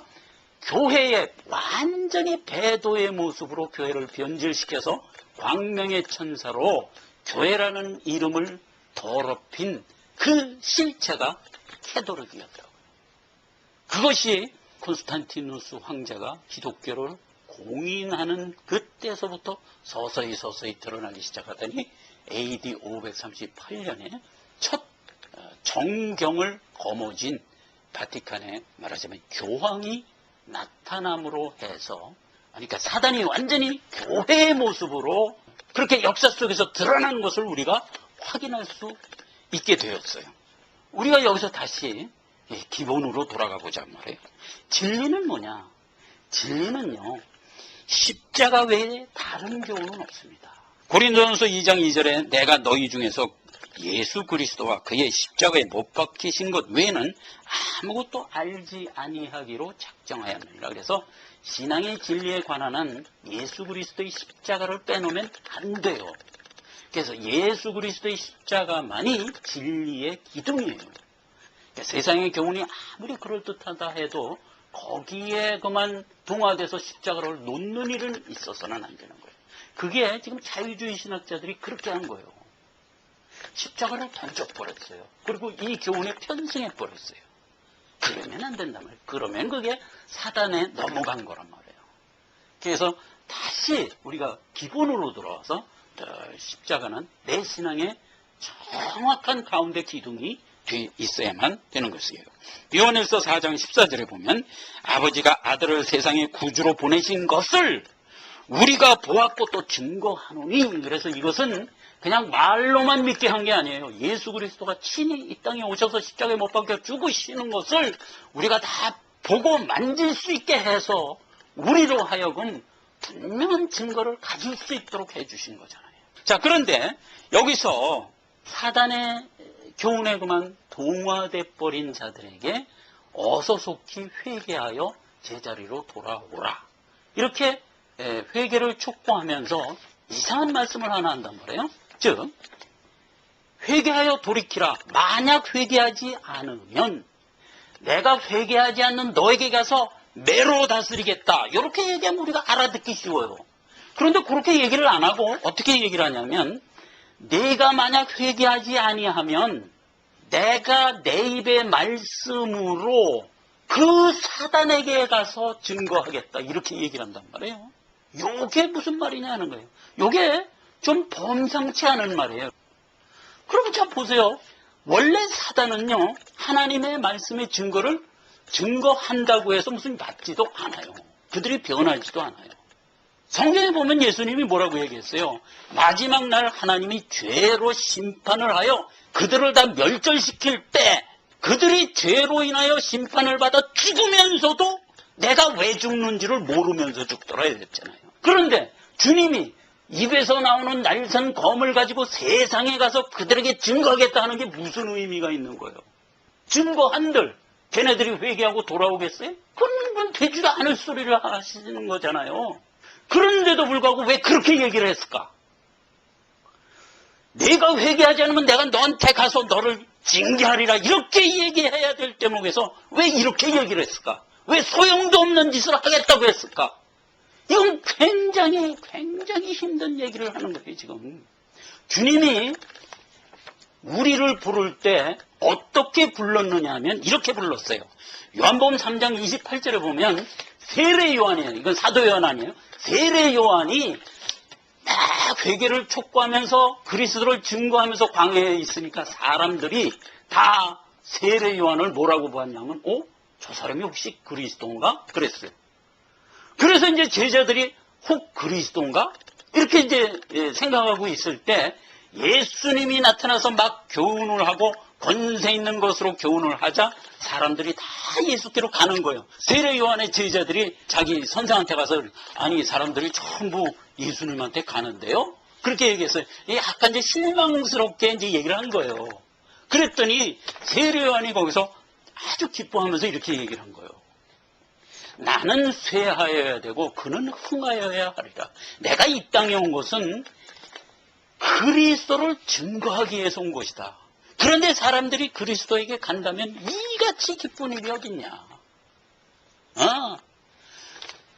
교회의 완전히 배도의 모습으로 교회를 변질시켜서 광명의 천사로 교회라는 이름을 더럽힌 그 실체가 캐도릭이었다고요. 그것이 콘스탄티누스 황제가 기독교를 공인하는 그때서부터 서서히 드러나기 시작하더니 AD 538년에 첫 정경을 거머쥔 바티칸의 말하자면 교황이 나타남으로 해서 그러니까 사단이 완전히 교회의 모습으로 그렇게 역사 속에서 드러난 것을 우리가 확인할 수 있게 되었어요. 우리가 여기서 다시 기본으로 돌아가 보자 말이에요. 진리는 뭐냐? 진리는요 십자가 외에 다른 교훈은 없습니다. 고린도전서 2장 2절에 내가 너희 중에서 예수 그리스도와 그의 십자가에 못 박히신 것 외에는 아무것도 알지 아니하기로 작정하였느니라. 그래서 신앙의 진리에 관한 예수 그리스도의 십자가를 빼놓으면 안 돼요. 그래서 예수 그리스도의 십자가만이 진리의 기둥이에요. 그러니까 세상의 교훈이 아무리 그럴듯하다 해도 거기에 그만 동화돼서 십자가를 놓는 일은 있어서는 안 되는 거예요. 그게 지금 자유주의 신학자들이 그렇게 한 거예요. 십자가를 던져버렸어요. 그리고 이 교훈에 편승해버렸어요. 그러면 안 된단 말이에요. 그러면 그게 사단에 넘어간 거란 말이에요. 그래서 다시 우리가 기본으로 돌아와서 십자가는 내 신앙의 정확한 가운데 기둥이 뒤에 있어야만 되는 것이에요. 요한일서 4장 14절에 보면 아버지가 아들을 세상의 구주로 보내신 것을 우리가 보았고 또 증거하노니. 그래서 이것은 그냥 말로만 믿게 한 게 아니에요. 예수 그리스도가 친히 이 땅에 오셔서 십자가에 못 박혀 죽으시는 것을 우리가 다 보고 만질 수 있게 해서 우리로 하여금 분명한 증거를 가질 수 있도록 해주신 거잖아요. 자, 그런데 여기서 사단의 교훈에 그만 동화돼 버린 자들에게 어서 속히 회개하여 제자리로 돌아오라. 이렇게 회개를 촉구하면서 이상한 말씀을 하나 한단 말이에요. 즉, 회개하여 돌이키라. 만약 회개하지 않으면 내가 회개하지 않는 너에게 가서 매로 다스리겠다. 이렇게 얘기하면 우리가 알아듣기 쉬워요. 그런데 그렇게 얘기를 안 하고 어떻게 얘기를 하냐면, 내가 만약 회개하지 아니하면 내가 내 입의 말씀으로 그 사단에게 가서 증거하겠다. 이렇게 얘기를 한단 말이에요. 요게 무슨 말이냐는 거예요. 요게 좀 범상치 않은 말이에요. 그럼 자 보세요. 원래 사단은요, 하나님의 말씀의 증거를 증거한다고 해서 무슨 맞지도 않아요. 그들이 변하지도 않아요. 성경에 보면 예수님이 뭐라고 얘기했어요? 마지막 날 하나님이 죄로 심판을 하여 그들을 다 멸절시킬 때 그들이 죄로 인하여 심판을 받아 죽으면서도 내가 왜 죽는지를 모르면서 죽더라 했잖아요. 그런데 주님이 입에서 나오는 날선 검을 가지고 세상에 가서 그들에게 증거하겠다 하는 게 무슨 의미가 있는 거예요? 증거한들 걔네들이 회개하고 돌아오겠어요? 그건 되지도 않을 소리를 하시는 거잖아요. 그런데도 불구하고 왜 그렇게 얘기를 했을까? 내가 회개하지 않으면 내가 너한테 가서 너를 징계하리라 이렇게 얘기해야 될 대목에서 왜 이렇게 얘기를 했을까? 왜 소용도 없는 짓을 하겠다고 했을까? 이건 굉장히 힘든 얘기를 하는 거예요. 지금 주님이 우리를 부를 때 어떻게 불렀느냐 하면 이렇게 불렀어요. 요한복음 3장 28절에 보면 세례 요한이에요. 이건 사도 요한 아니에요. 세례 요한이 막 회개를 촉구하면서 그리스도를 증거하면서 광야에 있으니까 사람들이 다 세례 요한을 뭐라고 보았냐면 저 사람이 혹시 그리스도인가? 그랬어요. 그래서 이제 제자들이 혹 그리스도인가? 이렇게 이제 생각하고 있을 때 예수님이 나타나서 막 교훈을 하고 권세 있는 것으로 교훈을 하자 사람들이 다 예수께로 가는 거예요. 세례 요한의 제자들이 자기 선생한테 가서 아니 사람들이 전부 예수님한테 가는데요? 그렇게 얘기했어요. 약간 이제 실망스럽게 이제 얘기를 한 거예요. 그랬더니 세례 요한이 거기서 아주 기뻐하면서 이렇게 얘기를 한 거예요. 나는 쇠하여야 되고 그는 흥하여야 하리라. 내가 이 땅에 온 것은 그리스도를 증거하기 위해서 온 것이다. 그런데 사람들이 그리스도에게 간다면 이같이 기쁜 일이 어딨냐.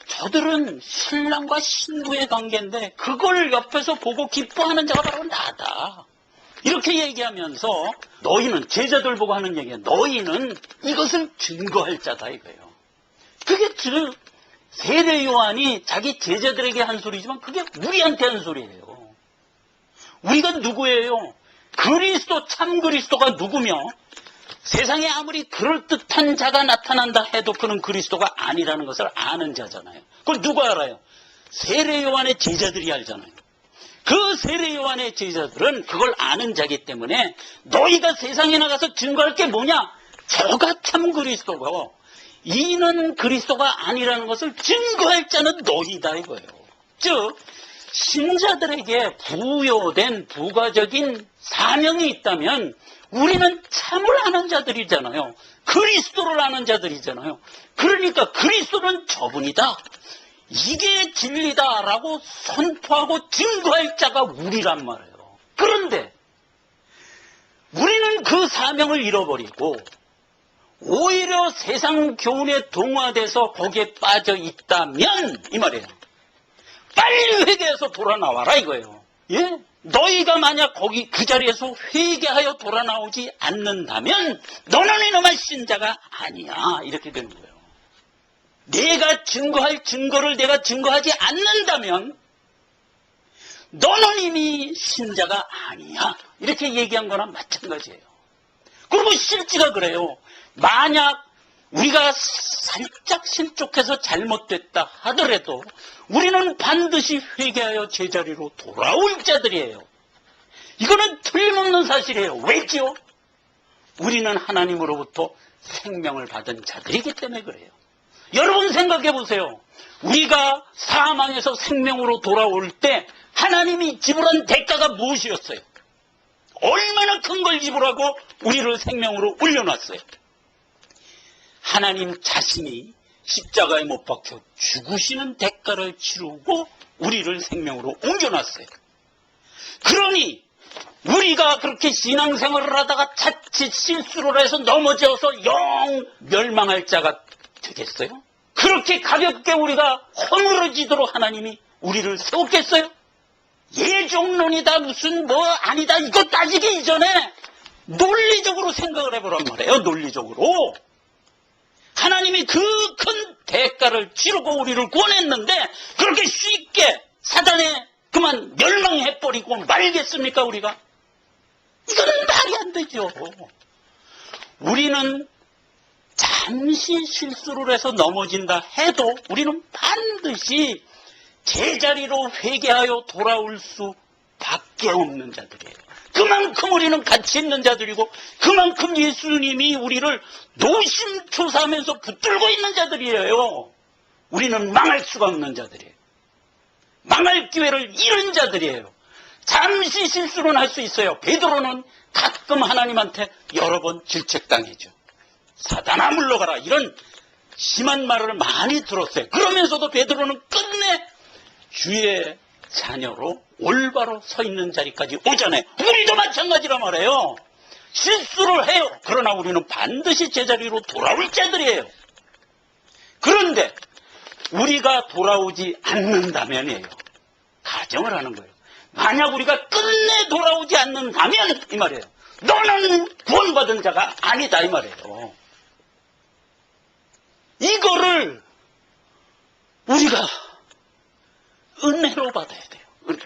저들은 신랑과 신부의 관계인데 그걸 옆에서 보고 기뻐하는 자가 바로 나다. 이렇게 얘기하면서 너희는 제자들 보고 하는 얘기야. 너희는 이것을 증거할 자다 이거예요. 그게 세례 요한이 자기 제자들에게 한 소리지만 그게 우리한테 한 소리예요. 우리가 누구예요? 그리스도, 참 그리스도가 누구며 세상에 아무리 그럴듯한 자가 나타난다 해도 그는 그리스도가 아니라는 것을 아는 자잖아요. 그걸 누가 알아요? 세례 요한의 제자들이 알잖아요. 그 세례 요한의 제자들은 그걸 아는 자기 때문에 너희가 세상에 나가서 증거할 게 뭐냐? 저가 참 그리스도고 이는 그리스도가 아니라는 것을 증거할 자는 너희다 이거예요. 즉 신자들에게 부여된 부가적인 사명이 있다면 우리는 참을 아는 자들이잖아요. 그리스도를 아는 자들이잖아요. 그러니까 그리스도는 저분이다. 이게 진리다라고 선포하고 증거할 자가 우리란 말이에요. 그런데 우리는 그 사명을 잃어버리고 오히려 세상 교훈에 동화돼서 거기에 빠져 있다면 이 말이에요. 빨리 회개해서 돌아 나와라 이거예요. 예? 너희가 만약 거기 그 자리에서 회개하여 돌아 나오지 않는다면 너는 이놈의 신자가 아니야. 이렇게 되는 거예요. 내가 증거할 증거를 내가 증거하지 않는다면 너는 이미 신자가 아니야. 이렇게 얘기한 거랑 마찬가지예요. 그리고 실제가 그래요. 만약 우리가 살짝 실족해서 잘못됐다 하더라도 우리는 반드시 회개하여 제자리로 돌아올 자들이에요. 이거는 틀림없는 사실이에요. 왜죠? 우리는 하나님으로부터 생명을 받은 자들이기 때문에 그래요. 여러분 생각해 보세요. 우리가 사망에서 생명으로 돌아올 때 하나님이 지불한 대가가 무엇이었어요? 얼마나 큰 걸 지불하고 우리를 생명으로 올려놨어요. 하나님 자신이 십자가에 못 박혀 죽으시는 대가를 치르고 우리를 생명으로 옮겨놨어요. 그러니 우리가 그렇게 신앙생활을 하다가 자칫 실수를 해서 넘어져서 영 멸망할 자가 되겠어요? 그렇게 가볍게 우리가 허물어지도록 하나님이 우리를 세웠겠어요? 예종론이다 무슨 뭐 아니다 이거 따지기 이전에 논리적으로 생각을 해보란 말이에요. 논리적으로 하나님이 그 큰 대가를 치르고 우리를 구원했는데 그렇게 쉽게 사단에 그만 멸망해버리고 말겠습니까 우리가? 이거는 말이 안 되죠. 우리는 잠시 실수를 해서 넘어진다 해도 우리는 반드시 제자리로 회개하여 돌아올 수밖에 없는 자들이에요. 그만큼 우리는 가치 있는 자들이고 그만큼 예수님이 우리를 노심초사하면서 붙들고 있는 자들이에요. 우리는 망할 수가 없는 자들이에요. 망할 기회를 잃은 자들이에요. 잠시 실수는 할 수 있어요. 베드로는 가끔 하나님한테 여러 번 질책당했죠. 사단아 물러가라 이런 심한 말을 많이 들었어요. 그러면서도 베드로는 끝내 주의 자녀로 올바로 서 있는 자리까지 오잖아요. 우리도 마찬가지란 말이에요. 실수를 해요. 그러나 우리는 반드시 제자리로 돌아올 자들이에요. 그런데 우리가 돌아오지 않는다면이에요. 가정을 하는 거예요. 만약 우리가 끝내 돌아오지 않는다면 이 말이에요. 너는 구원받은 자가 아니다 이 말이에요. 이거를 우리가 은혜로 받아야 돼요. 은혜.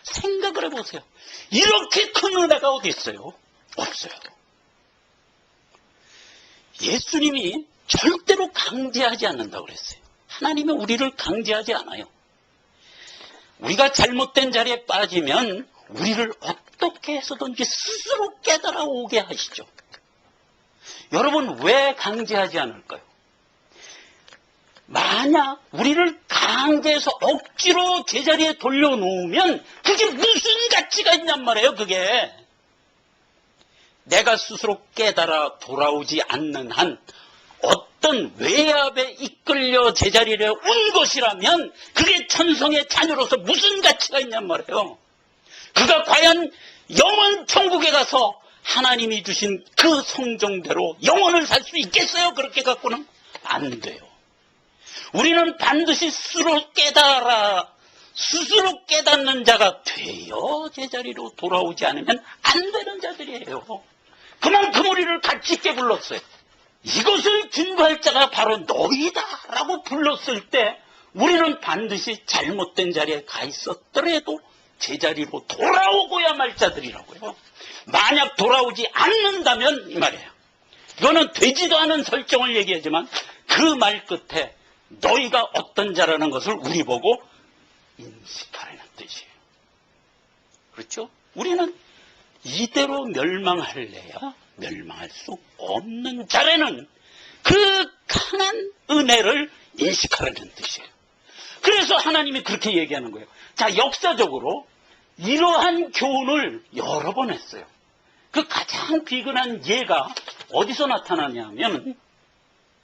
생각을 해보세요. 이렇게 큰 은혜가 어디 있어요? 없어요. 예수님이 절대로 강제하지 않는다고 그랬어요. 하나님은 우리를 강제하지 않아요. 우리가 잘못된 자리에 빠지면 우리를 어떻게 해서든지 스스로 깨달아 오게 하시죠. 여러분 왜 강제하지 않을까요? 만약 우리를 강제해서 억지로 제자리에 돌려놓으면 그게 무슨 가치가 있냔 말이에요. 그게 내가 스스로 깨달아 돌아오지 않는 한 어떤 외압에 이끌려 제자리에 온 것이라면 그게 천성의 자녀로서 무슨 가치가 있냔 말이에요. 그가 과연 영원 천국에 가서 하나님이 주신 그 성정대로 영원을 살 수 있겠어요? 그렇게 갖고는 안 돼요. 우리는 반드시 스스로 깨닫는 자가 되어 제자리로 돌아오지 않으면 안 되는 자들이에요. 그만큼 우리를 가치 있게 불렀어요. 이것을 증거할 자가 바로 너희다라고 불렀을 때 우리는 반드시 잘못된 자리에 가 있었더라도 제자리로 돌아오고야 말 자들이라고요. 만약 돌아오지 않는다면 이 말이에요. 이거는 되지도 않은 설정을 얘기하지만 그 말 끝에 너희가 어떤 자라는 것을 우리 보고 인식하라는 뜻이에요. 그렇죠? 우리는 이대로 멸망할래야 멸망할 수 없는 자라는 그 강한 은혜를 인식하라는 뜻이에요. 그래서 하나님이 그렇게 얘기하는 거예요. 자, 역사적으로 이러한 교훈을 여러 번 했어요. 그 가장 비근한 예가 어디서 나타나냐면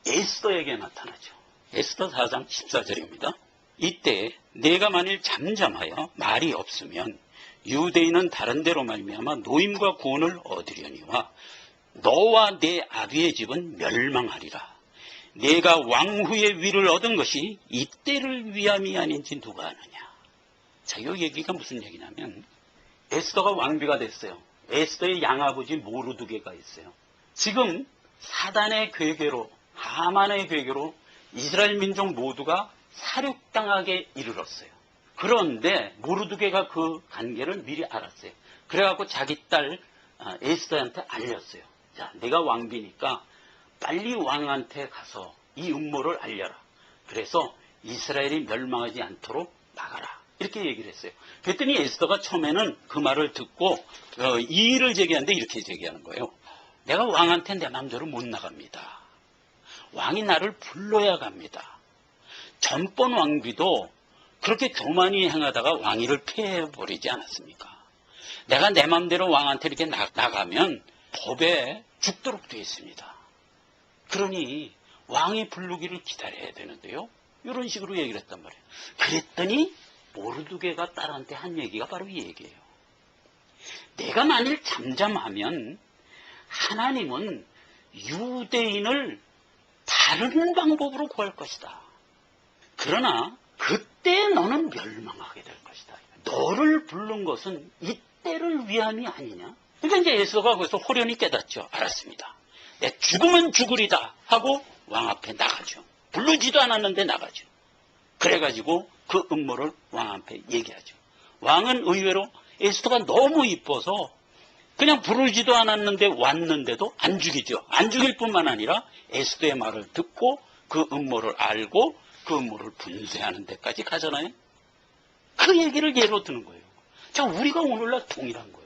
에스더에게 나타나죠. 에스더 4장 14절입니다. 이때 내가 만일 잠잠하여 말이 없으면 유대인은 다른 데로 말미암아 노임과 구원을 얻으려니와 너와 내 아비의 집은 멸망하리라. 내가 왕후의 위를 얻은 것이 이때를 위함이 아닌지 누가 아느냐. 자, 이 얘기가 무슨 얘기냐면 에스더가 왕비가 됐어요. 에스더의 양아버지 모르드게가 있어요. 지금 사단의 괴계로 하만의 괴계로 이스라엘 민족 모두가 사륙당하게 이르렀어요. 그런데 모르드게가 그 관계를 미리 알았어요. 그래갖고 자기 딸 에스더한테 알렸어요. 자, 내가 왕비니까 빨리 왕한테 가서 이 음모를 알려라. 그래서 이스라엘이 멸망하지 않도록 막아라. 이렇게 얘기를 했어요. 그랬더니 에스더가 처음에는 그 말을 듣고 이의를 제기하는데 이렇게 제기하는 거예요. 내가 왕한테 내 마음대로 못 나갑니다. 왕이 나를 불러야 갑니다. 전번 왕비도 그렇게 교만히 행하다가 왕위를 폐해버리지 않았습니까? 내가 내 마음대로 왕한테 이렇게 나가면 법에 죽도록 되어 있습니다. 그러니 왕이 부르기를 기다려야 되는데요. 이런 식으로 얘기를 했단 말이에요. 그랬더니 모르드게가 딸한테 한 얘기가 바로 이 얘기예요. 내가 만일 잠잠하면 하나님은 유대인을 다른 방법으로 구할 것이다. 그러나 그때 너는 멸망하게 될 것이다. 너를 부른 것은 이때를 위함이 아니냐. 그러니까 이제 에스더가 거기서 호련히 깨닫죠. 알았습니다. 내 죽으면 죽으리다 하고 왕 앞에 나가죠. 부르지도 않았는데 나가죠. 그래가지고 그 음모를 왕 앞에 얘기하죠. 왕은 의외로 에스더가 너무 이뻐서 그냥 부르지도 않았는데 왔는데도 안 죽이죠. 안 죽일 뿐만 아니라 에스더의 말을 듣고 그 음모를 알고 그 음모를 분쇄하는 데까지 가잖아요. 그 얘기를 예로 드는 거예요. 자, 우리가 오늘날 동일한 거예요.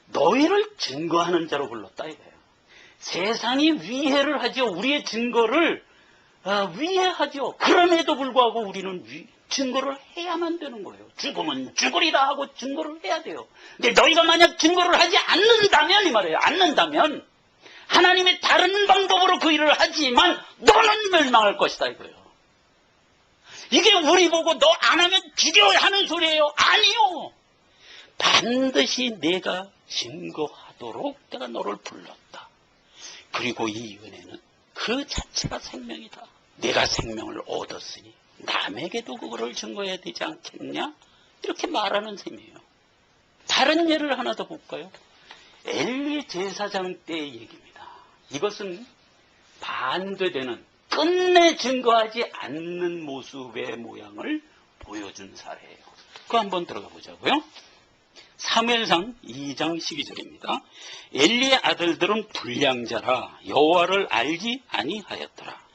너희를 증거하는 자로 불렀다 이거예요. 세상이 위해를 하죠. 우리의 증거를 위해하죠. 그럼에도 불구하고 우리는 증거를 해야만 되는 거예요. 죽으면 죽으리라 하고 증거를 해야 돼요. 근데 너희가 만약 증거를 하지 않는다면 이 말이에요. 않는다면 하나님이 다른 방법으로 그 일을 하지만 너는 멸망할 것이다 이거예요. 이게 우리 보고 너 안 하면 죽여야 하는 소리예요. 아니요. 반드시 내가 증거하도록 내가 너를 불렀다. 그리고 이 은혜는 그 자체가 생명이다. 내가 생명을 얻었으니 남에게도 그거를 증거해야 되지 않겠냐? 이렇게 말하는 셈이에요. 다른 예를 하나 더 볼까요? 엘리 제사장 때의 얘기입니다. 이것은 반대되는 끝내 증거하지 않는 모습의 모양을 보여준 사례예요. 그거 한번 들어가 보자고요. 사무엘상 2장 12절입니다. 엘리의 아들들은 불량자라 여호와를 알지 아니하였더라.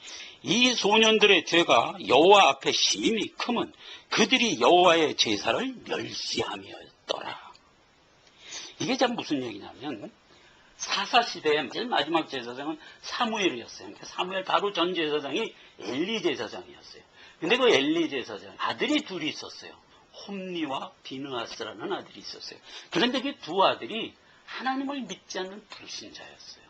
이 소년들의 죄가 여호와 앞에 심히 크면 그들이 여호와의 제사를 멸시함이었더라. 이게 참 무슨 얘기냐면 사사시대의 제일 마지막 제사장은 사무엘이었어요. 그러니까 사무엘 바로 전 제사장이 엘리 제사장이었어요. 근데 그 엘리 제사장 아들이 둘이 있었어요. 홈니와 비느하스라는 아들이 있었어요. 그런데 그 두 아들이 하나님을 믿지 않는 불신자였어요.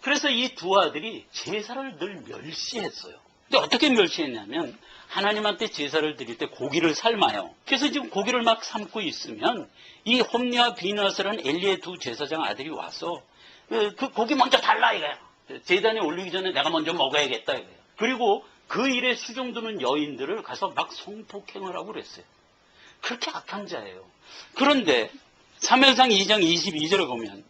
그래서 이 두 아들이 제사를 늘 멸시했어요. 근데 어떻게 멸시했냐면 하나님한테 제사를 드릴 때 고기를 삶아요. 그래서 지금 고기를 막 삶고 있으면 이 홈니와 비느하스라는 엘리의 두 제사장 아들이 와서 그 고기 먼저 달라 이거야. 제단에 올리기 전에 내가 먼저 먹어야겠다 이거야. 그리고 그 일에 수종드는 여인들을 가서 막 성폭행을 하고 그랬어요. 그렇게 악한 자예요. 그런데 사무엘상 2장 22절에 보면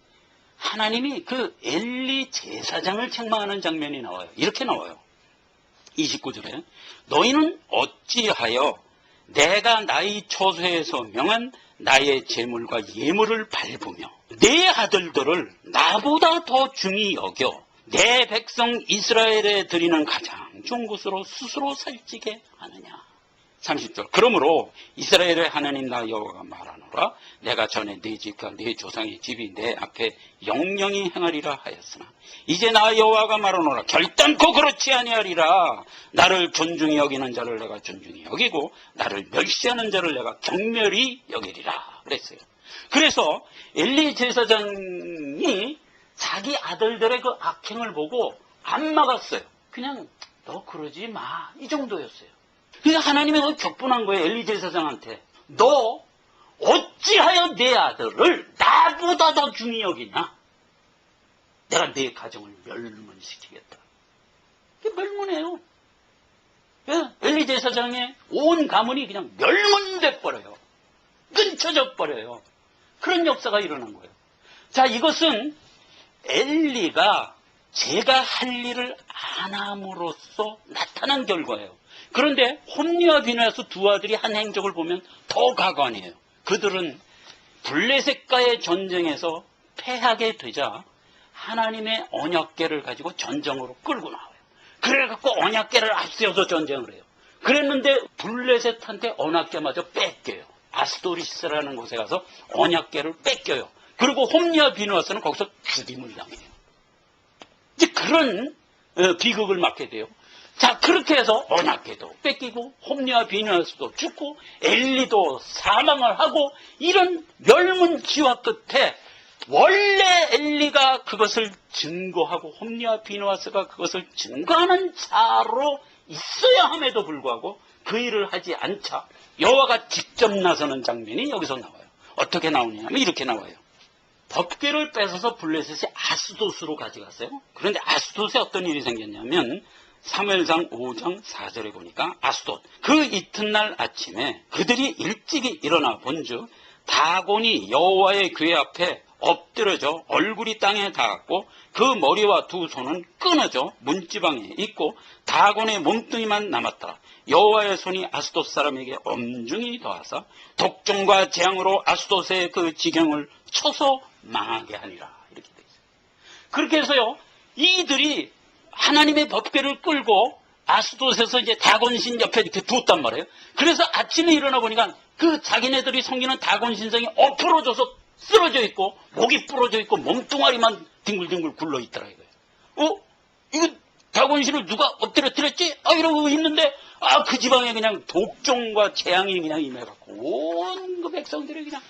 하나님이 그 엘리 제사장을 책망하는 장면이 나와요. 이렇게 나와요. 29절에 너희는 어찌하여 내가 나의 처소에서 명한 나의 제물과 예물을 밟으며 내 아들들을 나보다 더 중히 여겨 내 백성 이스라엘에 드리는 가장 좋은 것으로 스스로 살찌게 하느냐. 30절 그러므로 이스라엘의 하나님 나 여호와가 말하노라 내가 전에 네 집과 네 조상의 집이 내 앞에 영영히 행하리라 하였으나 이제 나 여호와가 말하노라 결단코 그렇지 아니하리라. 나를 존중히 여기는 자를 내가 존중히 여기고 나를 멸시하는 자를 내가 경멸히 여기리라 그랬어요. 그래서 엘리 제사장이 자기 아들들의 그 악행을 보고 안 막았어요. 그냥 너 그러지 마 이 정도였어요. 그러니까 하나님이 그 격분한 거예요. 엘리 제사장한테. 너 어찌하여 내 아들을 나보다 더 중히 여기냐? 내가 내 가정을 멸문시키겠다. 이게 멸문이에요. 엘리 제사장의 온 가문이 그냥 멸문돼 버려요. 끊쳐져 버려요. 그런 역사가 일어난 거예요. 자, 이것은 엘리가 제가 할 일을 안 함으로써 나타난 결과예요. 그런데 홈니와 비느하스 두 아들이 한 행적을 보면 더 가관이에요. 그들은 블레셋과의 전쟁에서 패하게 되자 하나님의 언약궤를 가지고 전쟁으로 끌고 나와요. 그래갖고 언약궤를 앞세워서 전쟁을 해요. 그랬는데 블레셋한테 언약궤마저 뺏겨요. 아스도리스라는 곳에 가서 언약궤를 뺏겨요. 그리고 홈리와 비누아스는 거기서 죽임을 당해요. 이제 그런 비극을 맞게 돼요. 자, 그렇게 해서 언약궤도 뺏기고 홈리와 비누아스도 죽고 엘리도 사망을 하고 이런 멸문지화 끝에 원래 엘리가 그것을 증거하고 홈리와 비누아스가 그것을 증거하는 자로 있어야 함에도 불구하고 그 일을 하지 않자 여호와가 직접 나서는 장면이 여기서 나와요. 어떻게 나오냐면 이렇게 나와요. 법궤를 뺏어서 블레셋이 아스돗으로 가져갔어요. 그런데 아스돗에 어떤 일이 생겼냐면 사무엘상 5장 4절에 보니까 아스돗 그 이튿날 아침에 그들이 일찍이 일어나 본즉 다곤이 여호와의 궤 앞에 엎드려져 얼굴이 땅에 닿았고 그 머리와 두 손은 끊어져 문지방에 있고 다곤의 몸뚱이만 남았더라. 여호와의 손이 아스돗 사람에게 엄중히 더하사 독종과 재앙으로 아스돗의 그 지경을 쳐서 망하게 하니라. 이렇게 되어 있어요. 그렇게 해서요, 이들이 하나님의 법궤를 끌고 아스돗에서 이제 다곤신 옆에 이렇게 두었단 말이에요. 그래서 아침에 일어나 보니까 그 자기네들이 섬기는 다곤 신성이 엎어져서 쓰러져 있고 목이 부러져 있고 몸뚱아리만 뒹굴뒹굴 굴러 있더라 이거예요. 이거 다곤신을 누가 엎드려뜨렸지? 이러고 있는데 그 지방에 그냥 독종과 재앙이 그냥 임해갖고 온 그 백성들이 그냥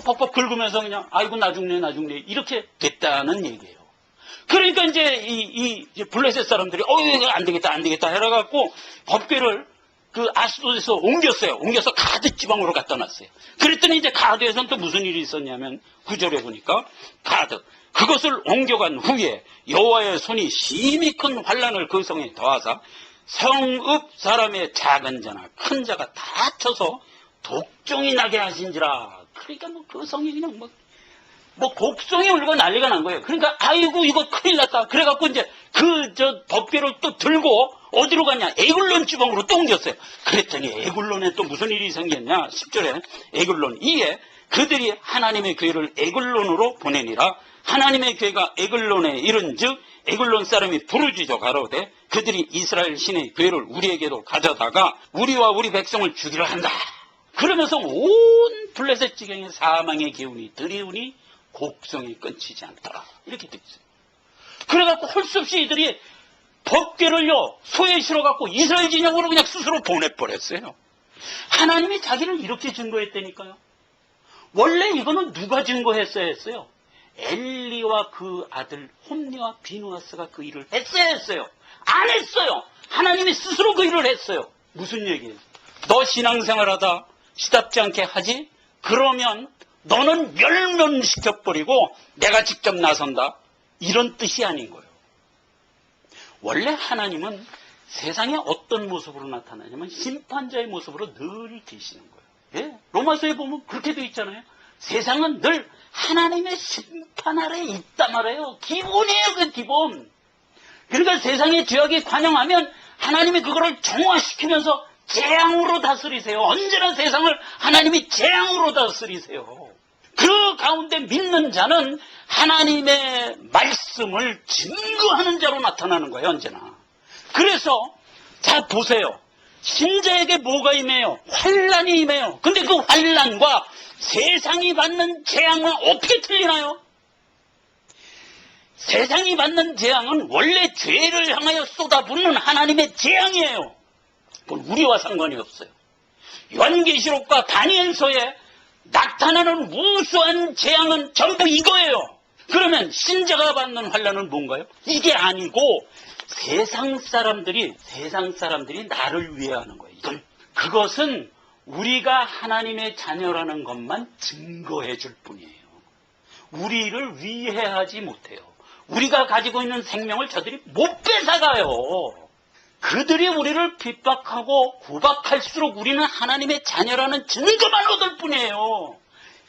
벅벅 긁으면서 그냥 아이고 나 죽네 이렇게 됐다는 얘기예요. 그러니까 이제 이 블레셋 사람들이 이거 안 되겠다 해라갖고 법궤를 그 아스돗에서 옮겨서 가드 지방으로 갖다 놨어요. 그랬더니 이제 가드에서는 또 무슨 일이 있었냐면 9절에 보니까 가드 그것을 옮겨간 후에 여호와의 손이 심히 큰 환난을 그 성에 더하사 성읍 사람의 작은 자나 큰 자가 다쳐서 독종이 나게 하신지라. 그러니까 그 성이 그냥 곡성이 울고 난리가 난 거예요. 그러니까 아이고 이거 큰일 났다. 그래갖고 이제 법궤를 또 들고 어디로 갔냐? 에글론 지방으로 또 옮겼어요. 그랬더니 에글론에 또 무슨 일이 생겼냐? 10절에 에글론 이에 그들이 하나님의 궤를 에글론으로 보내니라. 하나님의 궤가 에글론에 이른즉 에글론 사람이 부르짖어 가로되 그들이 이스라엘 신의 궤를 우리에게도 가져다가 우리와 우리 백성을 죽이려 한다. 그러면서 온 블레셋 지경의 사망의 기운이 들이우니 곡성이 끊치지 않더라. 이렇게 되어 있어요. 그래갖고 할 수 없이 이들이 법궤를요 소에 실어갖고 이스라엘 진영으로 그냥 스스로 보내버렸어요. 하나님이 자기를 이렇게 증거했다니까요. 원래 이거는 누가 증거했어야 했어요? 엘리와 그 아들 홈리와 비누아스가 그 일을 했어야 했어요. 안 했어요. 하나님이 스스로 그 일을 했어요. 무슨 얘기예요? 너 신앙생활하다 시답지 않게 하지? 그러면 너는 멸면시켜버리고 내가 직접 나선다. 이런 뜻이 아닌 거예요. 원래 하나님은 세상에 어떤 모습으로 나타나냐면 심판자의 모습으로 늘 계시는 거예요. 예? 로마서에 보면 그렇게 되어 있잖아요. 세상은 늘 하나님의 심판 아래 있단 말이에요. 기본이에요, 그 기본. 그러니까 세상의 죄악이 관영하면 하나님이 그거를 정화시키면서 재앙으로 다스리세요. 언제나 세상을 하나님이 재앙으로 다스리세요. 그 가운데 믿는 자는 하나님의 말씀을 증거하는 자로 나타나는 거예요, 언제나. 그래서 자 보세요. 신자에게 뭐가 임해요? 환난이 임해요. 근데 그 환난과 세상이 받는 재앙은 어떻게 틀리나요? 세상이 받는 재앙은 원래 죄를 향하여 쏟아붓는 하나님의 재앙이에요. 그건 우리와 상관이 없어요. 요한계시록과 다니엘서에 나타나는 우수한 재앙은 전부 이거예요. 그러면 신자가 받는 환난은 뭔가요? 이게 아니고 세상 사람들이 나를 위해 하는 거예요. 그것은 우리가 하나님의 자녀라는 것만 증거해 줄 뿐이에요. 우리를 위해 하지 못해요. 우리가 가지고 있는 생명을 저들이 못 뺏어가요. 그들이 우리를 핍박하고 구박할수록 우리는 하나님의 자녀라는 증거만 얻을 뿐이에요.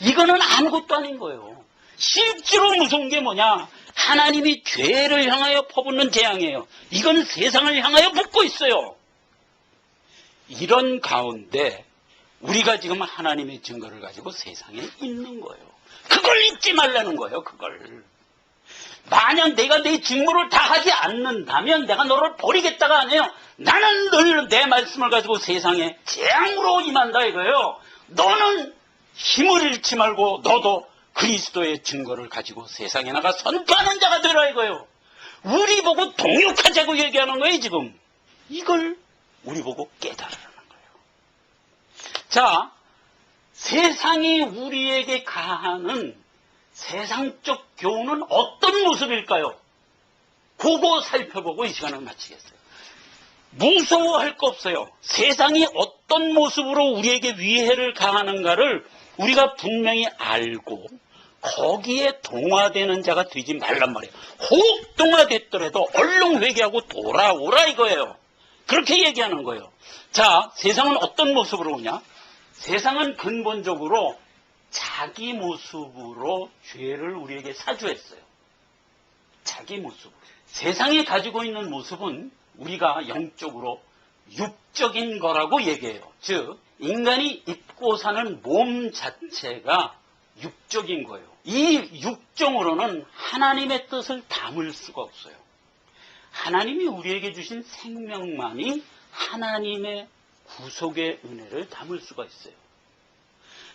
이거는 아무것도 아닌 거예요. 실제로 무서운 게 뭐냐? 하나님이 죄를 향하여 퍼붓는 재앙이에요. 이건 세상을 향하여 붙고 있어요. 이런 가운데 우리가 지금 하나님의 증거를 가지고 세상에 있는 거예요. 그걸 잊지 말라는 거예요. 그걸. 만약 내가 내 직무를 다 하지 않는다면 내가 너를 버리겠다가 아니에요. 나는 늘 내 말씀을 가지고 세상에 재앙으로 임한다 이거예요. 너는 힘을 잃지 말고 너도 그리스도의 증거를 가지고 세상에 나가 선포하는 자가 되라 이거예요. 우리 보고 동역하자고 얘기하는 거예요 지금. 이걸 우리 보고 깨달으라는 거예요. 자, 세상이 우리에게 가하는 세상적 교훈은 어떤 모습일까요? 그거 살펴보고 이 시간을 마치겠어요. 무서워할 거 없어요. 세상이 어떤 모습으로 우리에게 위해를 가하는가를 우리가 분명히 알고 거기에 동화되는 자가 되지 말란 말이에요. 혹 동화됐더라도 얼른 회개하고 돌아오라 이거예요. 그렇게 얘기하는 거예요. 자, 세상은 어떤 모습으로 오냐? 세상은 근본적으로 자기 모습으로 죄를 우리에게 사주했어요. 자기 모습으로. 세상이 가지고 있는 모습은 우리가 영적으로 육적인 거라고 얘기해요. 즉 인간이 입고 사는 몸 자체가 육적인 거예요. 이 육정으로는 하나님의 뜻을 담을 수가 없어요. 하나님이 우리에게 주신 생명만이 하나님의 구속의 은혜를 담을 수가 있어요.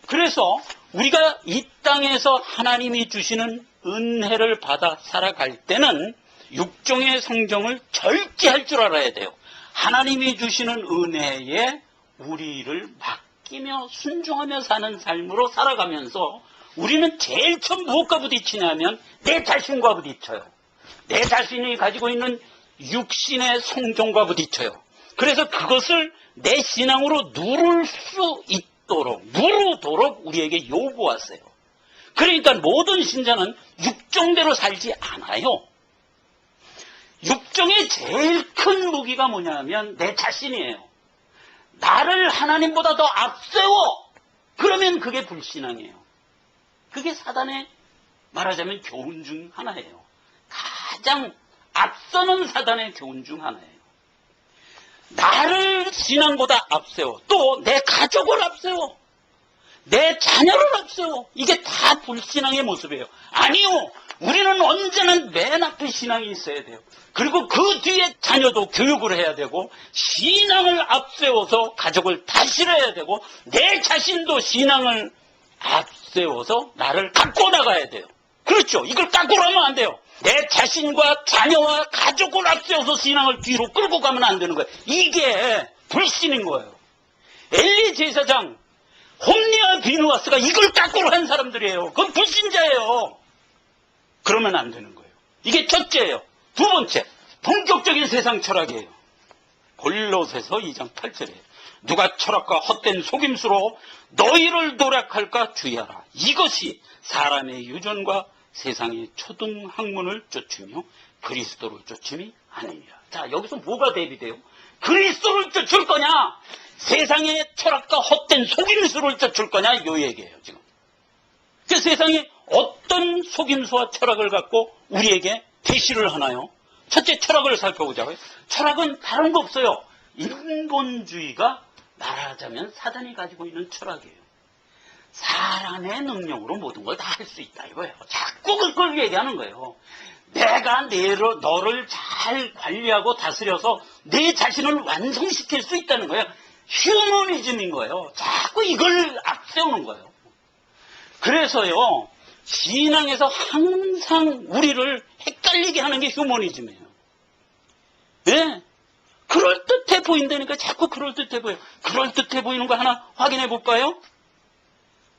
그래서 우리가 이 땅에서 하나님이 주시는 은혜를 받아 살아갈 때는 육종의 성정을 절제할 줄 알아야 돼요. 하나님이 주시는 은혜에 우리를 맡기며 순종하며 사는 삶으로 살아가면서 우리는 제일 처음 무엇과 부딪히냐면 내 자신과 부딪혀요. 내 자신이 가지고 있는 육신의 성정과 부딪혀요. 그래서 그것을 내 신앙으로 누를 수 있도록 누르도록 우리에게 요구하세요. 그러니까 모든 신자는 육정대로 살지 않아요. 육정의 제일 큰 무기가 뭐냐면 내 자신이에요. 나를 하나님보다 더 앞세워. 그러면 그게 불신앙이에요. 그게 사단의 말하자면 교훈 중 하나예요. 가장 앞서는 사단의 교훈 중 하나예요. 나를 신앙보다 앞세워. 또 내 가족을 앞세워. 내 자녀를 앞세워. 이게 다 불신앙의 모습이에요. 아니요. 우리는 언제나 맨 앞에 신앙이 있어야 돼요. 그리고 그 뒤에 자녀도 교육을 해야 되고 신앙을 앞세워서 가족을 다스려야 되고 내 자신도 신앙을 앞세워서 나를 갖고 나가야 돼요. 그렇죠. 이걸 깎고 하면 안 돼요. 내 자신과 자녀와 가족을 앞세워서 신앙을 뒤로 끌고 가면 안 되는 거예요. 이게 불신인 거예요. 엘리 제사장, 홈리와 비누아스가 이걸 깎고 한 사람들이에요. 그건 불신자예요. 그러면 안 되는 거예요. 이게 첫째예요. 두 번째, 본격적인 세상 철학이에요. 골로새서 2장 8절에 누가 철학과 헛된 속임수로 너희를 도략할까 주의하라. 이것이 사람의 유전과 세상의 초등 학문을 쫓으며 그리스도를 쫓음이 아니니라. 자, 여기서 뭐가 대비돼요? 그리스도를 쫓을 거냐? 세상의 철학과 헛된 속임수를 쫓을 거냐? 요 얘기예요, 지금. 그 세상이 어떤 속임수와 철학을 갖고 우리에게 대시를 하나요? 첫째, 철학을 살펴보자고요. 철학은 다른 거 없어요. 인본주의가 말하자면 사단이 가지고 있는 철학이에요. 사람의 능력으로 모든 걸 다 할 수 있다 이거예요. 자꾸 그걸 얘기하는 거예요. 내가 너를 잘 관리하고 다스려서 내 자신을 완성시킬 수 있다는 거예요. 휴머니즘인 거예요. 자꾸 이걸 앞세우는 거예요. 그래서요, 신앙에서 항상 우리를 헷갈리게 하는 게 휴머니즘이에요. 네? 그럴듯해 보인다니까 자꾸 그럴듯해 보여요. 그럴듯해 보이는 거 하나 확인해 볼까요?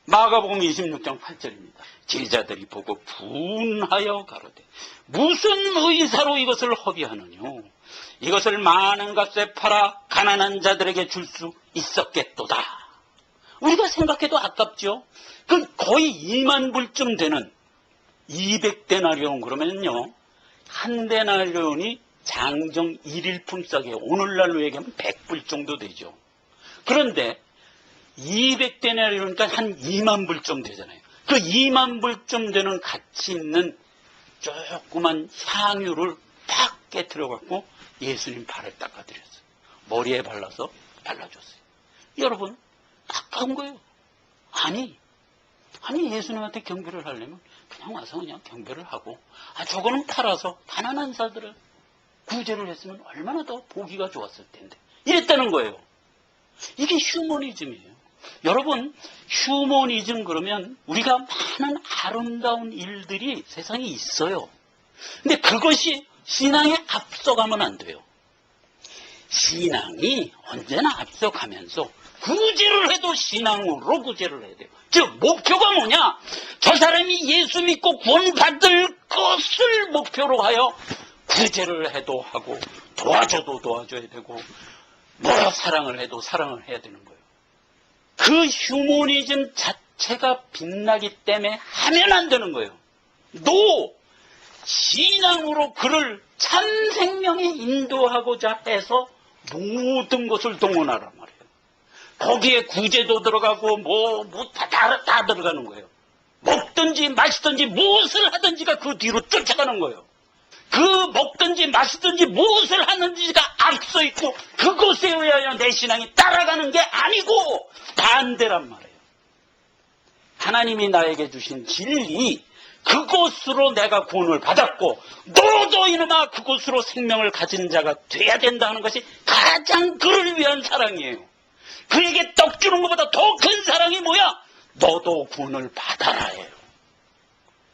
마가복음 26장 8절입니다. 제자들이 보고 분하여 가로되 무슨 의사로 이것을 허비하느뇨? 이것을 많은 값에 팔아 가난한 자들에게 줄 수 있었겠도다. 우리가 생각해도 아깝죠? 그 거의 2만 불쯤 되는 200데나리온 그러면요. 한 데나리온이 장정 1일품 싸게 오늘날로 얘기하면 100불 정도 되죠. 그런데 200데나리온이니까 한 2만 불쯤 되잖아요. 그 2만 불쯤 되는 가치 있는 조그만 향유를 팍 깨트려 갖고 예수님 발을 닦아드렸어요. 머리에 발라서 발라줬어요. 여러분, 아까운 거예요. 아니, 아니, 예수님한테 경배를 하려면 그냥 와서 그냥 경배를 하고, 저거는 팔아서 가난한 자들을 구제를 했으면 얼마나 더 보기가 좋았을 텐데. 이랬다는 거예요. 이게 휴머니즘이에요. 여러분, 휴머니즘 그러면 우리가 많은 아름다운 일들이 세상에 있어요. 근데 그것이 신앙에 앞서가면 안 돼요. 신앙이 언제나 앞서가면서 구제를 해도 신앙으로 구제를 해야 돼요. 즉 목표가 뭐냐? 저 사람이 예수 믿고 구원받을 것을 목표로 하여 구제를 해도 하고 도와줘도 도와줘야 되고 뭐 사랑을 해도 사랑을 해야 되는 거예요. 그 휴머니즘 자체가 빛나기 때문에 하면 안 되는 거예요. 신앙으로 그를 참 생명에 인도하고자 해서 모든 것을 동원하란 말이에요. 거기에 구제도 들어가고 다 들어가는 거예요. 먹든지 마시든지 무엇을 하든지가 그 뒤로 쫓아가는 거예요. 그 먹든지 마시든지 무엇을 하는지가 앞서 있고 그것에 의하여 내 신앙이 따라가는 게 아니고 반대란 말이에요. 하나님이 나에게 주신 진리, 그것으로 내가 구원을 받았고 너도 이놈아 그것으로 생명을 가진 자가 돼야 된다는 것이 가장 그를 위한 사랑이에요. 그에게 떡 주는 것보다 더 큰 사랑이 뭐야? 너도 구원을 받아라예요.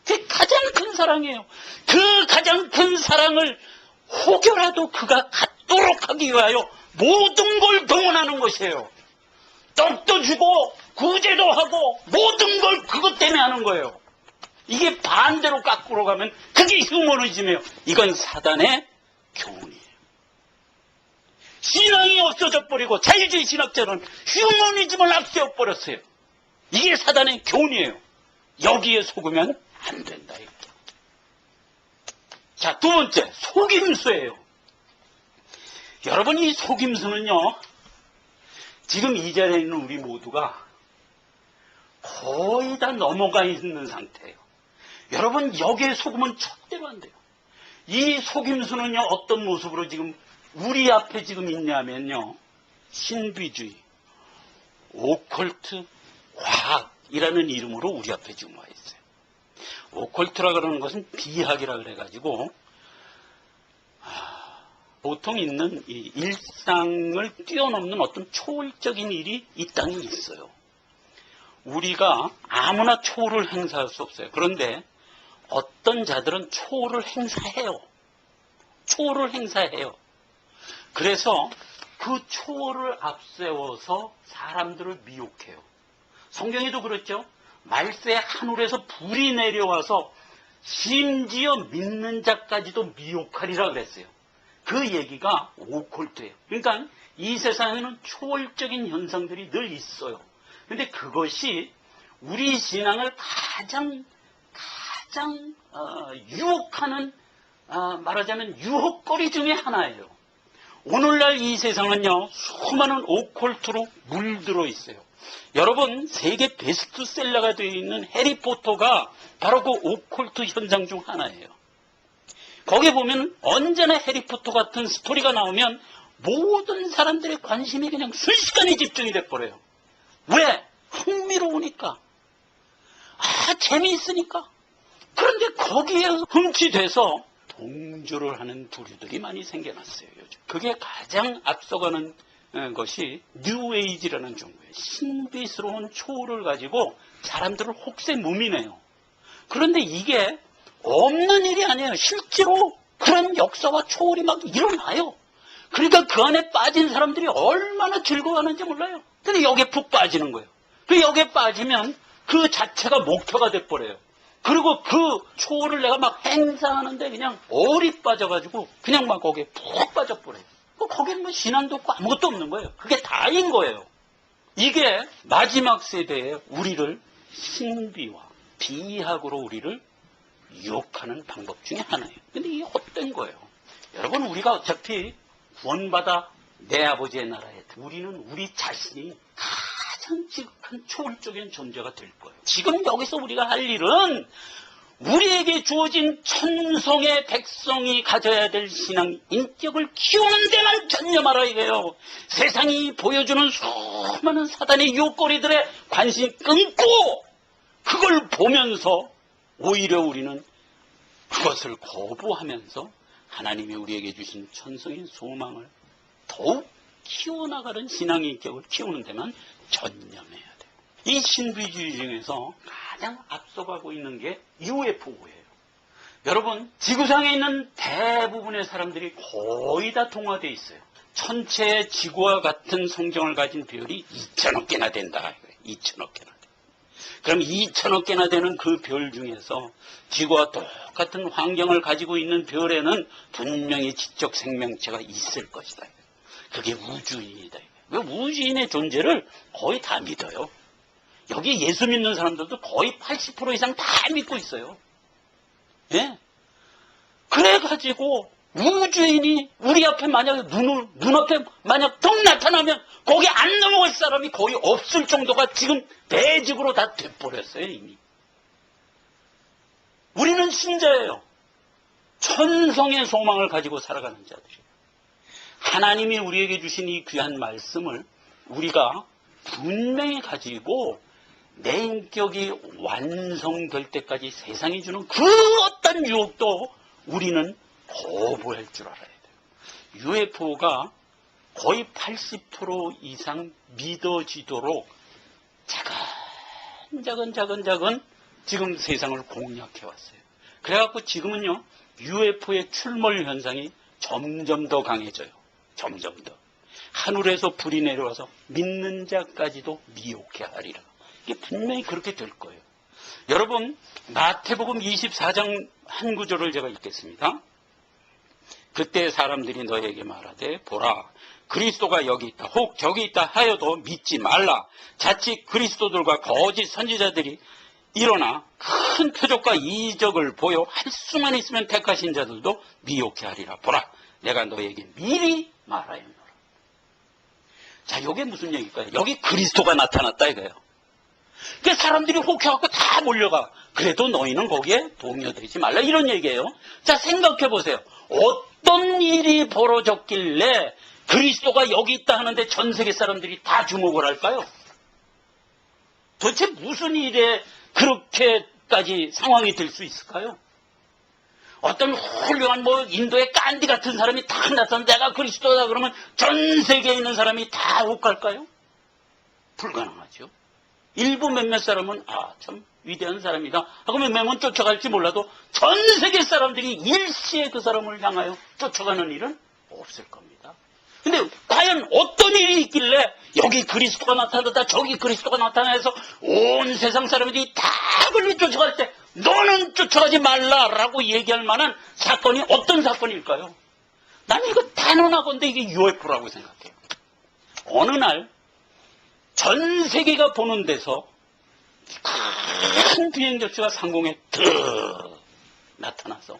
그게 가장 큰 사랑이에요. 그 가장 큰 사랑을 혹여라도 그가 갖도록 하기 위하여 모든 걸 동원하는 것이에요. 떡도 주고 구제도 하고 모든 걸 그것 때문에 하는 거예요. 이게 반대로 깎으러 가면 그게 휴머니즘이에요. 이건 사단의 교훈이에요. 신앙이 없어져 버리고 자유주의 신학자는 휴머니즘을 앞세워 버렸어요. 이게 사단의 교훈이에요. 여기에 속으면 안 된다 이렇게. 자, 두 번째, 속임수예요. 여러분, 이 속임수는요, 지금 이 자리에 있는 우리 모두가 거의 다 넘어가 있는 상태예요. 여러분, 여기에 속으면 절대로 안 돼요. 이 속임수는요, 어떤 모습으로 지금 우리 앞에 지금 있냐면요, 신비주의, 오컬트, 과학이라는 이름으로 우리 앞에 지금 와 있어요. 오컬트라 그러는 것은 비학이라 그래가지고 보통 있는 이 일상을 뛰어넘는 어떤 초월적인 일이 이 땅에 있어요. 우리가 아무나 초월을 행사할 수 없어요. 그런데 어떤 자들은 초월을 행사해요. 초월을 행사해요. 그래서 그 초월을 앞세워서 사람들을 미혹해요. 성경에도 그렇죠. 말세 하늘에서 불이 내려와서 심지어 믿는 자까지도 미혹하리라 그랬어요. 그 얘기가 오컬트예요. 그러니까 이 세상에는 초월적인 현상들이 늘 있어요. 그런데 그것이 우리 신앙을 가장 유혹하는, 말하자면 유혹거리 중에 하나예요. 오늘날 이 세상은요, 수많은 오컬트로 물들어 있어요. 여러분, 세계 베스트셀러가 되어 있는 해리포터가 바로 그 오컬트 현상 중 하나예요. 거기에 보면 언제나 해리포터 같은 스토리가 나오면 모든 사람들의 관심이 그냥 순식간에 집중이 돼버려요. 왜? 흥미로우니까. 재미있으니까. 그런데 거기에 흠치돼서 동조를 하는 부류들이 많이 생겨났어요, 요즘. 그게 가장 앞서가는 것이 뉴에이지라는 종류예요. 신비스러운 초월을 가지고 사람들을 혹세무민해요. 그런데 이게 없는 일이 아니에요. 실제로 그런 역사와 초월이 막 일어나요. 그러니까 그 안에 빠진 사람들이 얼마나 즐거워하는지 몰라요. 근데 여기에 푹 빠지는 거예요. 그 여기에 빠지면 그 자체가 목표가 돼버려요. 그리고 그 초월을 내가 막 행사하는데 그냥 얼이 빠져가지고 그냥 막 거기에 푹 빠져버려요. 거기는 뭐 신앙도 없고 아무것도 없는 거예요. 그게 다인 거예요. 이게 마지막 세대에 우리를 신비와 비학으로 우리를 유혹하는 방법 중에 하나예요. 근데 이게 헛된 거예요. 여러분, 우리가 어차피 구원받아 내 아버지의 나라에 우리는 우리 자신이 가장 지극한 초월적인 존재가 될 거예요. 지금 여기서 우리가 할 일은 우리에게 주어진 천성의 백성이 가져야 될 신앙 인격을 키우는 데만 전념하라 이거예요. 세상이 보여주는 수많은 사단의 유혹거리들에 관심 끊고 그걸 보면서 오히려 우리는 그것을 거부하면서 하나님이 우리에게 주신 천성의 소망을 더욱 키워나가는 신앙의 인격을 키우는 데만 전념해야 돼요. 이 신비주의 중에서 가장 앞서가고 있는 게 UFO예요. 여러분, 지구상에 있는 대부분의 사람들이 거의 다 동화되어 있어요. 전체 지구와 같은 성정을 가진 별이 2천억 개나 된다. 2천억 개나 돼. 그럼 2천억 개나 되는 그 별 중에서 지구와 똑같은 환경을 가지고 있는 별에는 분명히 지적 생명체가 있을 것이다. 그게 우주인이다. 우주인의 존재를 거의 다 믿어요. 여기 예수 믿는 사람들도 거의 80% 이상 다 믿고 있어요. 예? 그래가지고 우주인이 우리 앞에 만약에 눈앞에 만약 턱 나타나면 거기 안 넘어갈 사람이 거의 없을 정도가 지금 대직으로 다 돼버렸어요, 이미. 우리는 신자예요. 천성의 소망을 가지고 살아가는 자들이에요. 하나님이 우리에게 주신 이 귀한 말씀을 우리가 분명히 가지고 내 인격이 완성될 때까지 세상이 주는 그 어떤 유혹도 우리는 거부할 줄 알아야 돼요. UFO가 거의 80% 이상 믿어지도록 작은 지금 세상을 공략해왔어요. 그래갖고 지금은요, UFO의 출몰 현상이 점점 더 강해져요. 점점 더. 하늘에서 불이 내려와서 믿는 자까지도 미혹해 하리라. 이게 분명히 그렇게 될 거예요. 여러분, 마태복음 24장 한 구절을 제가 읽겠습니다. 그때 사람들이 너에게 말하되 보라, 그리스도가 여기 있다, 혹 저기 있다 하여도 믿지 말라. 자칫 그리스도들과 거짓 선지자들이 일어나 큰 표적과 이적을 보여 할 수만 있으면 택하신 자들도 미혹해 하리라. 보라, 내가 너에게 미리 말하였노라. 자, 이게 무슨 얘기일까요? 여기 그리스도가 나타났다 이거예요. 그러니까 사람들이 혹해갖고 다 몰려가. 그래도 너희는 거기에 동요되지 말라, 이런 얘기예요. 자, 생각해 보세요. 어떤 일이 벌어졌길래 그리스도가 여기 있다 하는데 전 세계 사람들이 다 주목을 할까요? 도대체 무슨 일에 그렇게까지 상황이 될 수 있을까요? 어떤 훌륭한 인도의 깐디 같은 사람이 딱 나타나서 내가 그리스도다 그러면 전 세계에 있는 사람이 다 혹할까요? 불가능하죠. 일부 몇몇 사람은 참 위대한 사람이다 하고 몇 명은 쫓아갈지 몰라도 전 세계 사람들이 일시에 그 사람을 향하여 쫓아가는 일은 없을 겁니다. 근데 과연 어떤 일이 있길래 여기 그리스도가 나타났다 저기 그리스도가 나타나서 온 세상 사람들이 다 그를 쫓아갈 때 너는 쫓아가지 말라라고 얘기할 만한 사건이 어떤 사건일까요? 나는 이거 단언하건대 이게 UFO라고 생각해요. 어느 날 전 세계가 보는 데서 큰 비행접시가 상공에 득 나타나서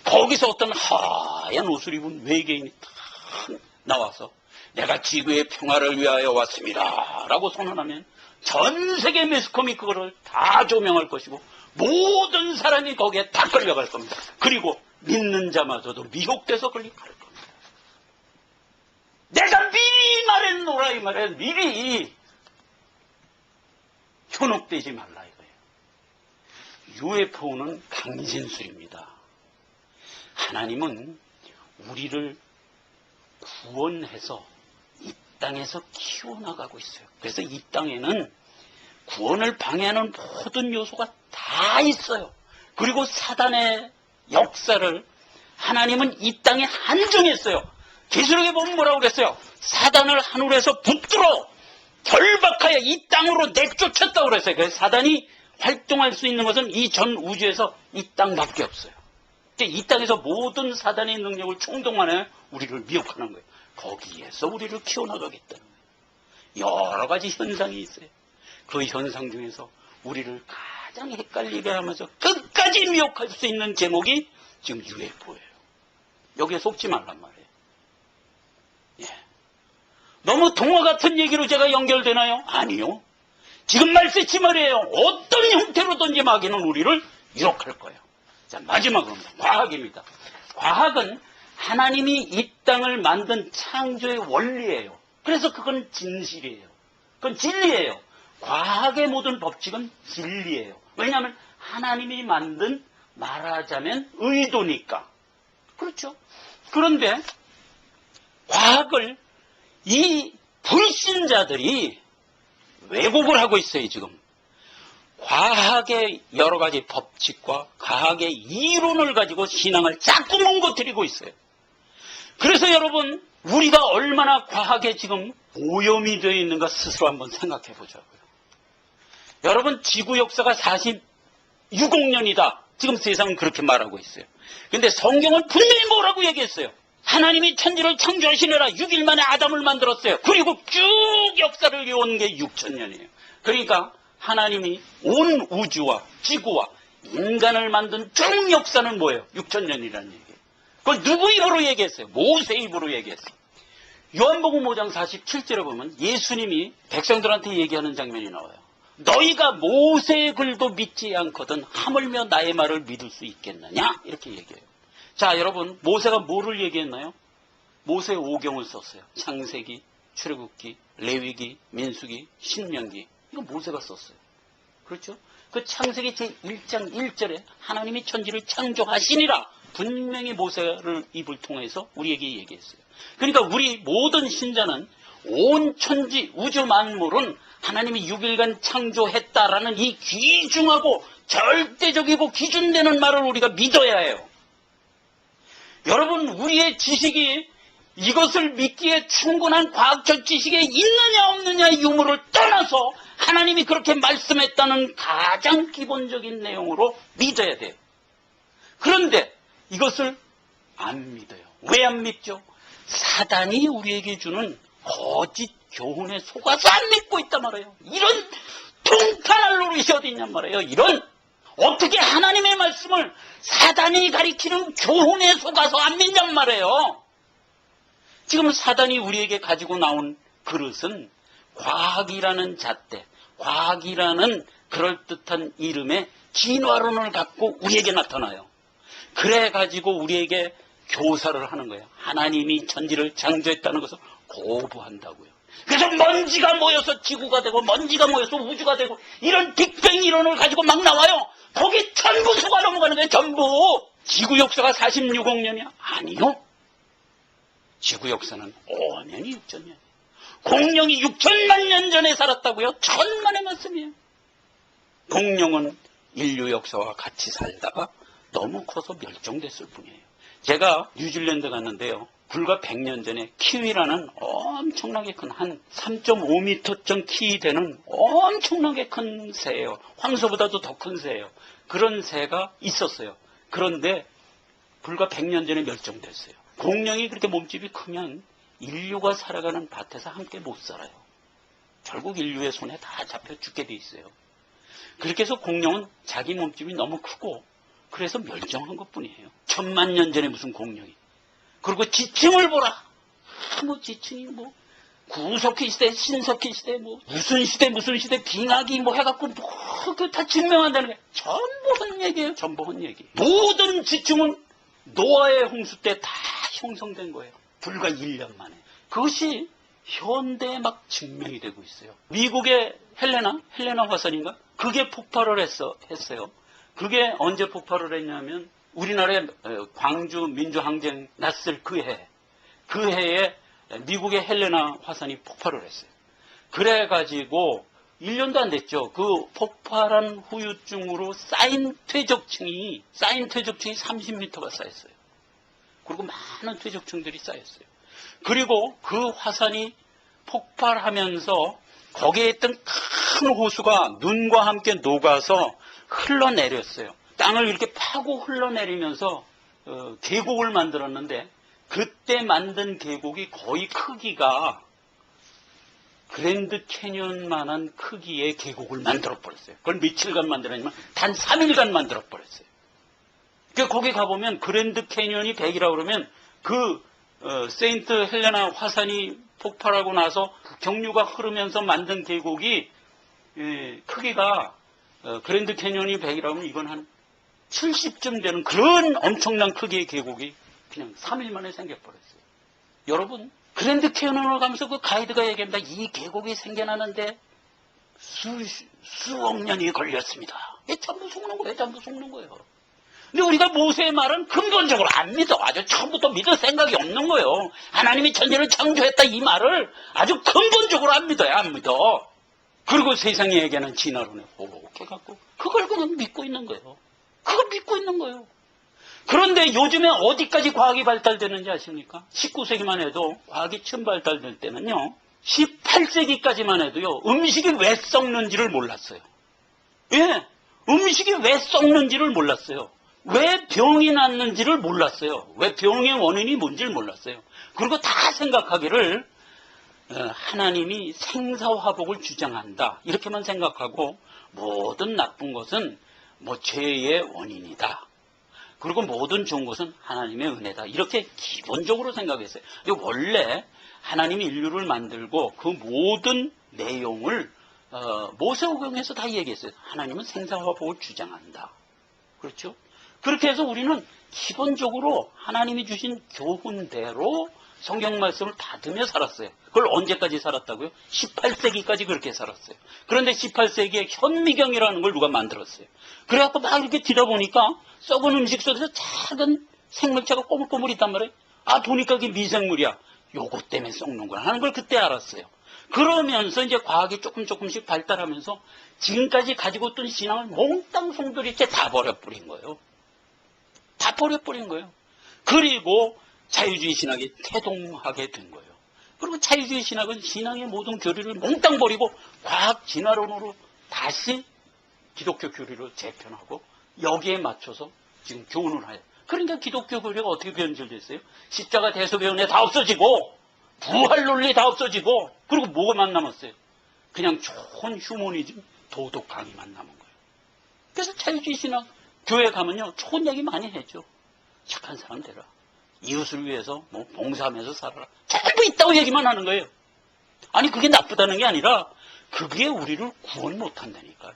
거기서 어떤 하얀 옷을 입은 외계인이 탁 나와서 내가 지구의 평화를 위하여 왔습니다 라고 선언하면 전 세계 매스컴이 그거를 다 조명할 것이고 모든 사람이 거기에 다 끌려갈 겁니다. 그리고 믿는 자마저도 미혹돼서 끌려갈 겁니다. 내가 미리 말했노라 이 말이에요. 미리 현혹되지 말라 이거예요. UFO는 강진술입니다. 하나님은 우리를 구원해서 이 땅에서 키워나가고 있어요. 그래서 이 땅에는 구원을 방해하는 모든 요소가 다 있어요. 그리고 사단의 역사를 하나님은 이 땅에 한정했어요. 계시록에 보면 뭐라고 그랬어요? 사단을 하늘에서 붙들어 결박하여 이 땅으로 내쫓았다고 그랬어요. 그래서 사단이 활동할 수 있는 것은 이 전 우주에서 이 땅밖에 없어요. 이 땅에서 모든 사단의 능력을 총동원해 우리를 미혹하는 거예요. 거기에서 우리를 키워나가겠다는 거예요. 여러 가지 현상이 있어요. 그 현상 중에서 우리를 가장 헷갈리게 하면서 끝까지 미혹할 수 있는 제목이 지금 UFO예요. 여기에 속지 말란 말이에요. 예. 너무 동화 같은 얘기로 제가 연결되나요? 아니요. 지금 말씀이 말이에요. 어떤 형태로든지 마귀는 우리를 유혹할 거예요. 자, 마지막으로 과학입니다. 과학은 하나님이 이 땅을 만든 창조의 원리예요. 그래서 그건 진실이에요. 그건 진리예요. 과학의 모든 법칙은 진리예요. 왜냐하면 하나님이 만든, 말하자면 의도니까. 그렇죠. 그런데 과학을 이 불신자들이 왜곡을 하고 있어요, 지금. 과학의 여러 가지 법칙과 과학의 이론을 가지고 신앙을 자꾸 뭉거뜨리고 있어요. 그래서 여러분, 우리가 얼마나 과학에 지금 오염이 되어 있는가 스스로 한번 생각해 보자고요. 여러분, 지구 역사가 46억 년이다. 지금 세상은 그렇게 말하고 있어요. 근데 성경은 분명히 뭐라고 얘기했어요? 하나님이 천지를 창조하시느라 6일 만에 아담을 만들었어요. 그리고 쭉 역사를 이어온 게 6,000년이에요. 그러니까 하나님이 온 우주와 지구와 인간을 만든 쭉 역사는 뭐예요? 6,000년이라는 얘기예요. 그걸 누구 입으로 얘기했어요? 모세 입으로 얘기했어요. 요한복음 5장 47절에 보면 예수님이 백성들한테 얘기하는 장면이 나와요. 너희가 모세의 글도 믿지 않거든 하물며 나의 말을 믿을 수 있겠느냐? 이렇게 얘기해요. 자, 여러분, 모세가 뭐를 얘기했나요? 모세 5경을 썼어요. 창세기, 출애굽기, 레위기, 민수기, 신명기. 이거 모세가 썼어요. 그렇죠? 그 창세기 제1장 1절에 하나님이 천지를 창조하시니라 분명히 모세를 입을 통해서 우리에게 얘기했어요. 그러니까 우리 모든 신자는 온 천지 우주 만물은 하나님이 6일간 창조했다라는 이 귀중하고 절대적이고 기준되는 말을 우리가 믿어야 해요. 여러분, 우리의 지식이 이것을 믿기에 충분한 과학적 지식에 있느냐 없느냐의 유무를 떠나서 하나님이 그렇게 말씀했다는 가장 기본적인 내용으로 믿어야 돼요. 그런데 이것을 안 믿어요. 왜 안 믿죠? 사단이 우리에게 주는 거짓 교훈에 속아서 안 믿고 있단 말이에요. 이런 통탄할 노릇이 어디 있냔 말이에요. 이런 어떻게 하나님의 말씀을 사단이 가리키는 교훈에 속아서 안 믿냔 말이에요. 지금 사단이 우리에게 가지고 나온 그릇은 과학이라는 잣대, 과학이라는 그럴듯한 이름의 진화론을 갖고 우리에게 나타나요. 그래가지고 우리에게 교사를 하는 거예요. 하나님이 천지를 창조했다는 것을 거부한다고요. 그래서 먼지가 모여서 지구가 되고 먼지가 모여서 우주가 되고 이런 빅뱅 이론을 가지고 막 나와요. 거기 전부 속아 넘어가는 거예요. 전부. 지구 역사가 46억 년이야? 아니요. 지구 역사는 5년이 6,000년. 공룡이 6천만 년 전에 살았다고요? 천만의 말씀이에요. 공룡은 인류 역사와 같이 살다가 너무 커서 멸종됐을 뿐이에요. 제가 뉴질랜드 갔는데요. 불과 100년 전에 키위라는 엄청나게 큰 한 3.5m쯤 키 되는 엄청나게 큰 새예요. 황소보다도 더 큰 새예요. 그런 새가 있었어요. 그런데 불과 100년 전에 멸종됐어요. 공룡이 그렇게 몸집이 크면 인류가 살아가는 밭에서 함께 못 살아요. 결국 인류의 손에 다 잡혀 죽게 돼 있어요. 그렇게 해서 공룡은 자기 몸집이 너무 크고 그래서 멸종한 것뿐이에요. 1000만 년 전에 무슨 공룡이. 그리고 지층을 보라. 뭐 지층이 뭐 구석기 시대, 신석기 시대, 뭐 무슨 시대, 빙하기 뭐 해갖고 뭐 그 다 증명한다는 게 전부 헛 얘기예요. 전부 헛 얘기. 모든 지층은 노아의 홍수 때 다 형성된 거예요. 불과 1년 만에. 그것이 현대에 막 증명이 되고 있어요. 미국의 헬레나 화산인가? 그게 폭발을 했어요. 그게 언제 폭발을 했냐면 우리나라의 광주 민주항쟁 났을 그 해에 미국의 헬레나 화산이 폭발을 했어요. 그래가지고 1년도 안 됐죠. 그 폭발한 후유증으로 쌓인 퇴적층이 30m가 쌓였어요. 그리고 많은 퇴적층들이 쌓였어요. 그리고 그 화산이 폭발하면서 거기에 있던 큰 호수가 눈과 함께 녹아서 흘러내렸어요. 땅을 이렇게 파고 흘러내리면서 계곡을 만들었는데 그때 만든 계곡이 거의 크기가 그랜드 캐년만한 크기의 계곡을 만들어버렸어요. 그걸 며칠간 만들었냐면 단 3일간 만들어버렸어요. 그러니까 거기 가보면 그랜드 캐년이 100이라고 그러면 그 세인트 헬레나 화산이 폭발하고 나서 경류가 흐르면서 만든 계곡이 크기가 그랜드 캐년이 100이라고 하면 이건 한 70쯤 되는 그런 엄청난 크기의 계곡이 그냥 3일 만에 생겨버렸어요. 여러분, 그랜드 캐년을 가면서 그 가이드가 얘기합니다. 이 계곡이 생겨나는데 수억 년이 걸렸습니다. 전부 속는 거예요. 전부 속는 거예요. 근데 우리가 모세의 말은 근본적으로 안 믿어. 아주 처음부터 믿을 생각이 없는 거예요. 하나님이 천지를 창조했다 이 말을 아주 근본적으로 안 믿어요. 안 믿어. 그리고 세상에 얘기하는 진화론에 호복해갖고 그걸 그냥 믿고 있는 거예요. 그걸 믿고 있는 거예요. 그런데 요즘에 어디까지 과학이 발달되는지 아십니까? 19세기만 해도 과학이 처음 발달될 때는요, 18세기까지만 해도요, 음식이 왜 썩는지를 몰랐어요. 예, 음식이 왜 썩는지를 몰랐어요. 왜 병이 났는지를 몰랐어요. 왜 병의 원인이 뭔지를 몰랐어요. 그리고 다 생각하기를 하나님이 생사화복을 주장한다. 이렇게만 생각하고 모든 나쁜 것은 뭐 죄의 원인이다. 그리고 모든 좋은 것은 하나님의 은혜다. 이렇게 기본적으로 생각했어요. 원래 하나님이 인류를 만들고 그 모든 내용을 모세오경에서 다 얘기했어요. 하나님은 생사화복을 주장한다. 그렇죠? 그렇게 해서 우리는 기본적으로 하나님이 주신 교훈대로 성경 말씀을 받으며 살았어요. 그걸 언제까지 살았다고요? 18세기까지 그렇게 살았어요. 그런데 18세기에 현미경이라는 걸 누가 만들었어요. 그래갖고 막 이렇게 뒤다보니까 썩은 음식 속에서 작은 생물체가 꼬물꼬물 있단 말이에요. 아, 보니까 그게 미생물이야. 요거 때문에 썩는 거야 하는 걸 그때 알았어요. 그러면서 이제 과학이 조금씩 발달하면서 지금까지 가지고 있던 신앙을 몽땅 송두리째 다 버려버린 거예요. 다 버려버린 거예요. 그리고 자유주의 신학이 태동하게 된 거예요. 그리고 자유주의 신학은 신앙의 모든 교리를 몽땅 버리고 과학 진화론으로 다시 기독교 교리를 재편하고 여기에 맞춰서 지금 교훈을 해요. 그러니까 기독교 교리가 어떻게 변질됐어요? 십자가 대소변에 다 없어지고 부활 논리 다 없어지고 그리고 뭐가만 남았어요? 그냥 좋은 휴머니즘, 도덕 강의만 남은 거예요. 그래서 자유주의 신학 교회 가면요 좋은 얘기 많이 해줘. 착한 사람 되라. 이웃을 위해서 뭐 봉사하면서 살아라. 전부 있다고 얘기만 하는 거예요. 아니 그게 나쁘다는 게 아니라 그게 우리를 구원 못한다니까요.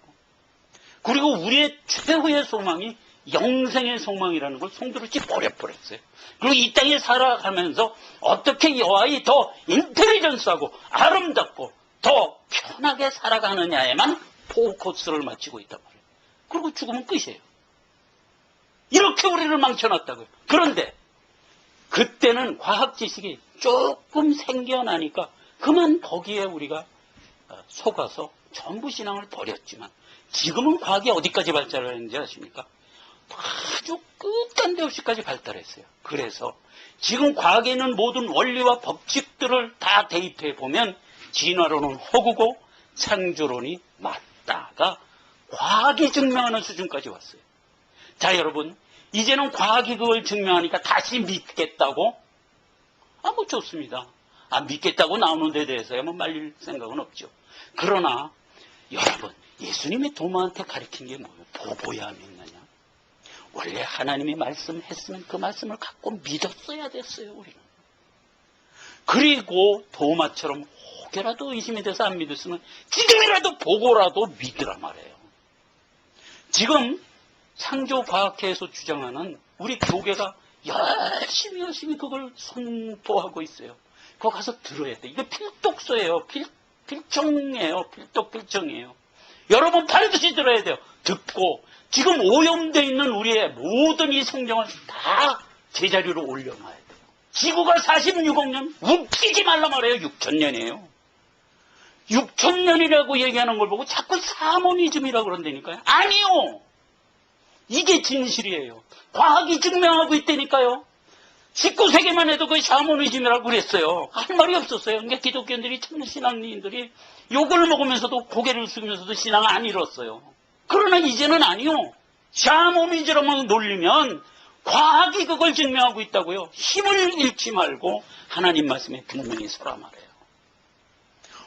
그리고 우리의 최후의 소망이 영생의 소망이라는 걸 송두리째 버려버렸어요. 그리고 이 땅에 살아가면서 어떻게 여아이 더 인텔리전스하고 아름답고 더 편하게 살아가느냐에만 포커스를 맞추고 있단 말이에요. 그리고 죽으면 끝이에요. 이렇게 우리를 망쳐놨다고요. 그런데 그때는 과학 지식이 조금 생겨나니까 그만 거기에 우리가 속아서 전부 신앙을 버렸지만 지금은 과학이 어디까지 발달했는지 아십니까? 아주 끝간데 없이까지 발달했어요. 그래서 지금 과학에 있는 모든 원리와 법칙들을 다 대입해 보면 진화론은 허구고 창조론이 맞다가 과학이 증명하는 수준까지 왔어요. 자, 여러분, 이제는 과학이 그걸 증명하니까 다시 믿겠다고? 뭐 좋습니다. 믿겠다고 나오는 데 대해서야 뭐 말릴 생각은 없죠. 그러나 여러분, 예수님이 도마한테 가르친 게 뭐예요? 보고야 믿느냐? 원래 하나님이 말씀했으면 그 말씀을 갖고 믿었어야 됐어요, 우리는. 그리고 도마처럼 혹여라도 의심이 돼서 안 믿었으면 지금이라도 보고라도 믿으라 말이에요. 지금 창조과학회에서 주장하는 우리 교계가 열심히 그걸 선포하고 있어요. 그거 가서 들어야 돼. 이거 필독서예요. 필정이에요. 필독필정이에요. 여러분 반드시 들어야 돼요. 듣고 지금 오염되어 있는 우리의 모든 이 성경을 다 제자리로 올려놔야 돼요. 지구가 46억 년 웃기지 말라 말해요. 6,000년이에요. 6,000년이라고 얘기하는 걸 보고 자꾸 사모니즘이라고 그런다니까요. 아니요. 이게 진실이에요. 과학이 증명하고 있다니까요. 19세기만 해도 그 샤머니즘이라고 그랬어요. 할 말이 없었어요. 그러니까 기독교인들이, 참신앙인들이 욕을 먹으면서도 고개를 숙이면서도 신앙을 안 잃었어요. 그러나 이제는 아니요. 샤머니즘을 놀리면 과학이 그걸 증명하고 있다고요. 힘을 잃지 말고 하나님 말씀에 분명히 서라 말해요.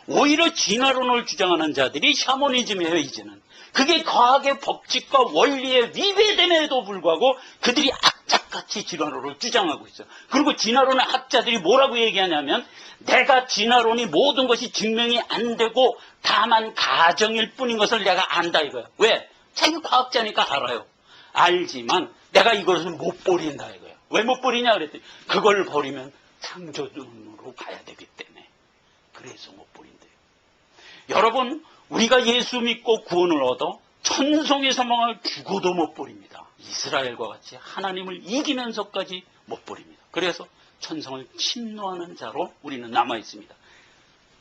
오히려 진화론을 주장하는 자들이 샤머니즘이에요, 이제는. 그게 과학의 법칙과 원리에 위배됨에도 불구하고 그들이 악착같이 진화론을 주장하고 있어요. 그리고 진화론의 학자들이 뭐라고 얘기하냐면 내가 진화론이 모든 것이 증명이 안 되고 다만 가정일 뿐인 것을 내가 안다 이거예요. 왜? 자기 과학자니까 알아요. 알지만 내가 이것을 못 버린다 이거예요. 왜 못 버리냐 그랬더니 그걸 버리면 창조론으로 가야 되기 때문에. 그래서 못 버린대요. 여러분, 우리가 예수 믿고 구원을 얻어 천성의 사망을 죽어도 못 버립니다. 이스라엘과 같이 하나님을 이기면서까지 못 버립니다. 그래서 천성을 침노하는 자로 우리는 남아 있습니다.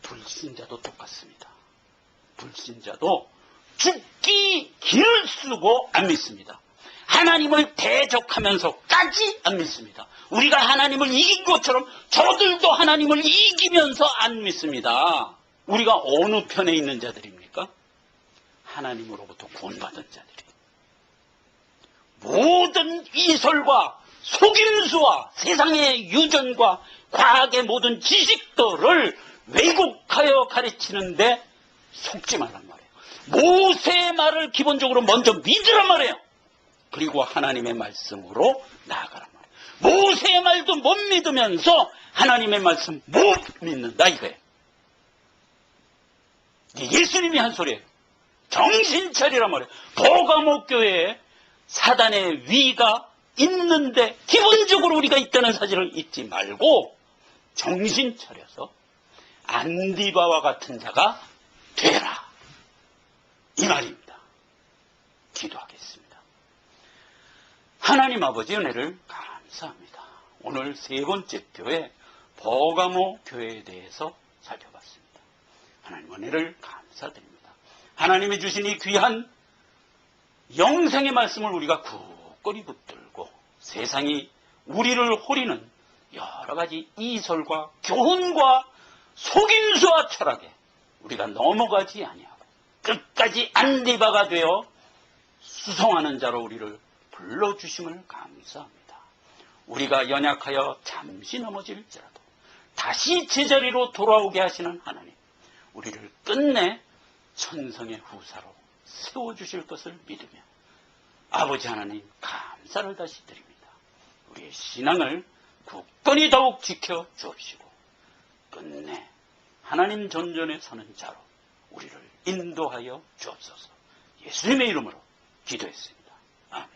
불신자도 똑같습니다. 불신자도 죽기 길을 쓰고 안 믿습니다. 하나님을 대적하면서까지 안 믿습니다. 우리가 하나님을 이긴 것처럼 저들도 하나님을 이기면서 안 믿습니다. 우리가 어느 편에 있는 자들입니까? 하나님으로부터 구원받은 자들이. 모든 이설과 속임수와 세상의 유전과 과학의 모든 지식들을 왜곡하여 가르치는데 속지 말란 말이에요. 모세의 말을 기본적으로 먼저 믿으란 말이에요. 그리고 하나님의 말씀으로 나아가란 말이에요. 모세의 말도 못 믿으면서 하나님의 말씀 못 믿는다 이거예요. 예수님이 한 소리예요. 정신 차리란 말이에요. 버가모 교회에 사단의 위가 있는데 기본적으로 우리가 있다는 사실을 잊지 말고 정신 차려서 안디바와 같은 자가 되라. 이 말입니다. 기도하겠습니다. 하나님 아버지 은혜를 감사합니다. 오늘 세 번째 교회 버가모 교회에 대해서 살펴봤습니다. 하나님 은혜를 감사드립니다. 하나님이 주신 이 귀한 영생의 말씀을 우리가 굳건히 붙들고 세상이 우리를 호리는 여러 가지 이설과 교훈과 속임수와 철학에 우리가 넘어가지 아니하고 끝까지 안디바가 되어 수성하는 자로 우리를 불러주심을 감사합니다. 우리가 연약하여 잠시 넘어질지라도 다시 제자리로 돌아오게 하시는 하나님, 우리를 끝내 천성의 후사로 세워주실 것을 믿으며 아버지 하나님 감사를 다시 드립니다. 우리의 신앙을 굳건히 더욱 지켜 주옵시고 끝내 하나님 전전에 서는 자로 우리를 인도하여 주옵소서. 예수님의 이름으로 기도했습니다. 아멘.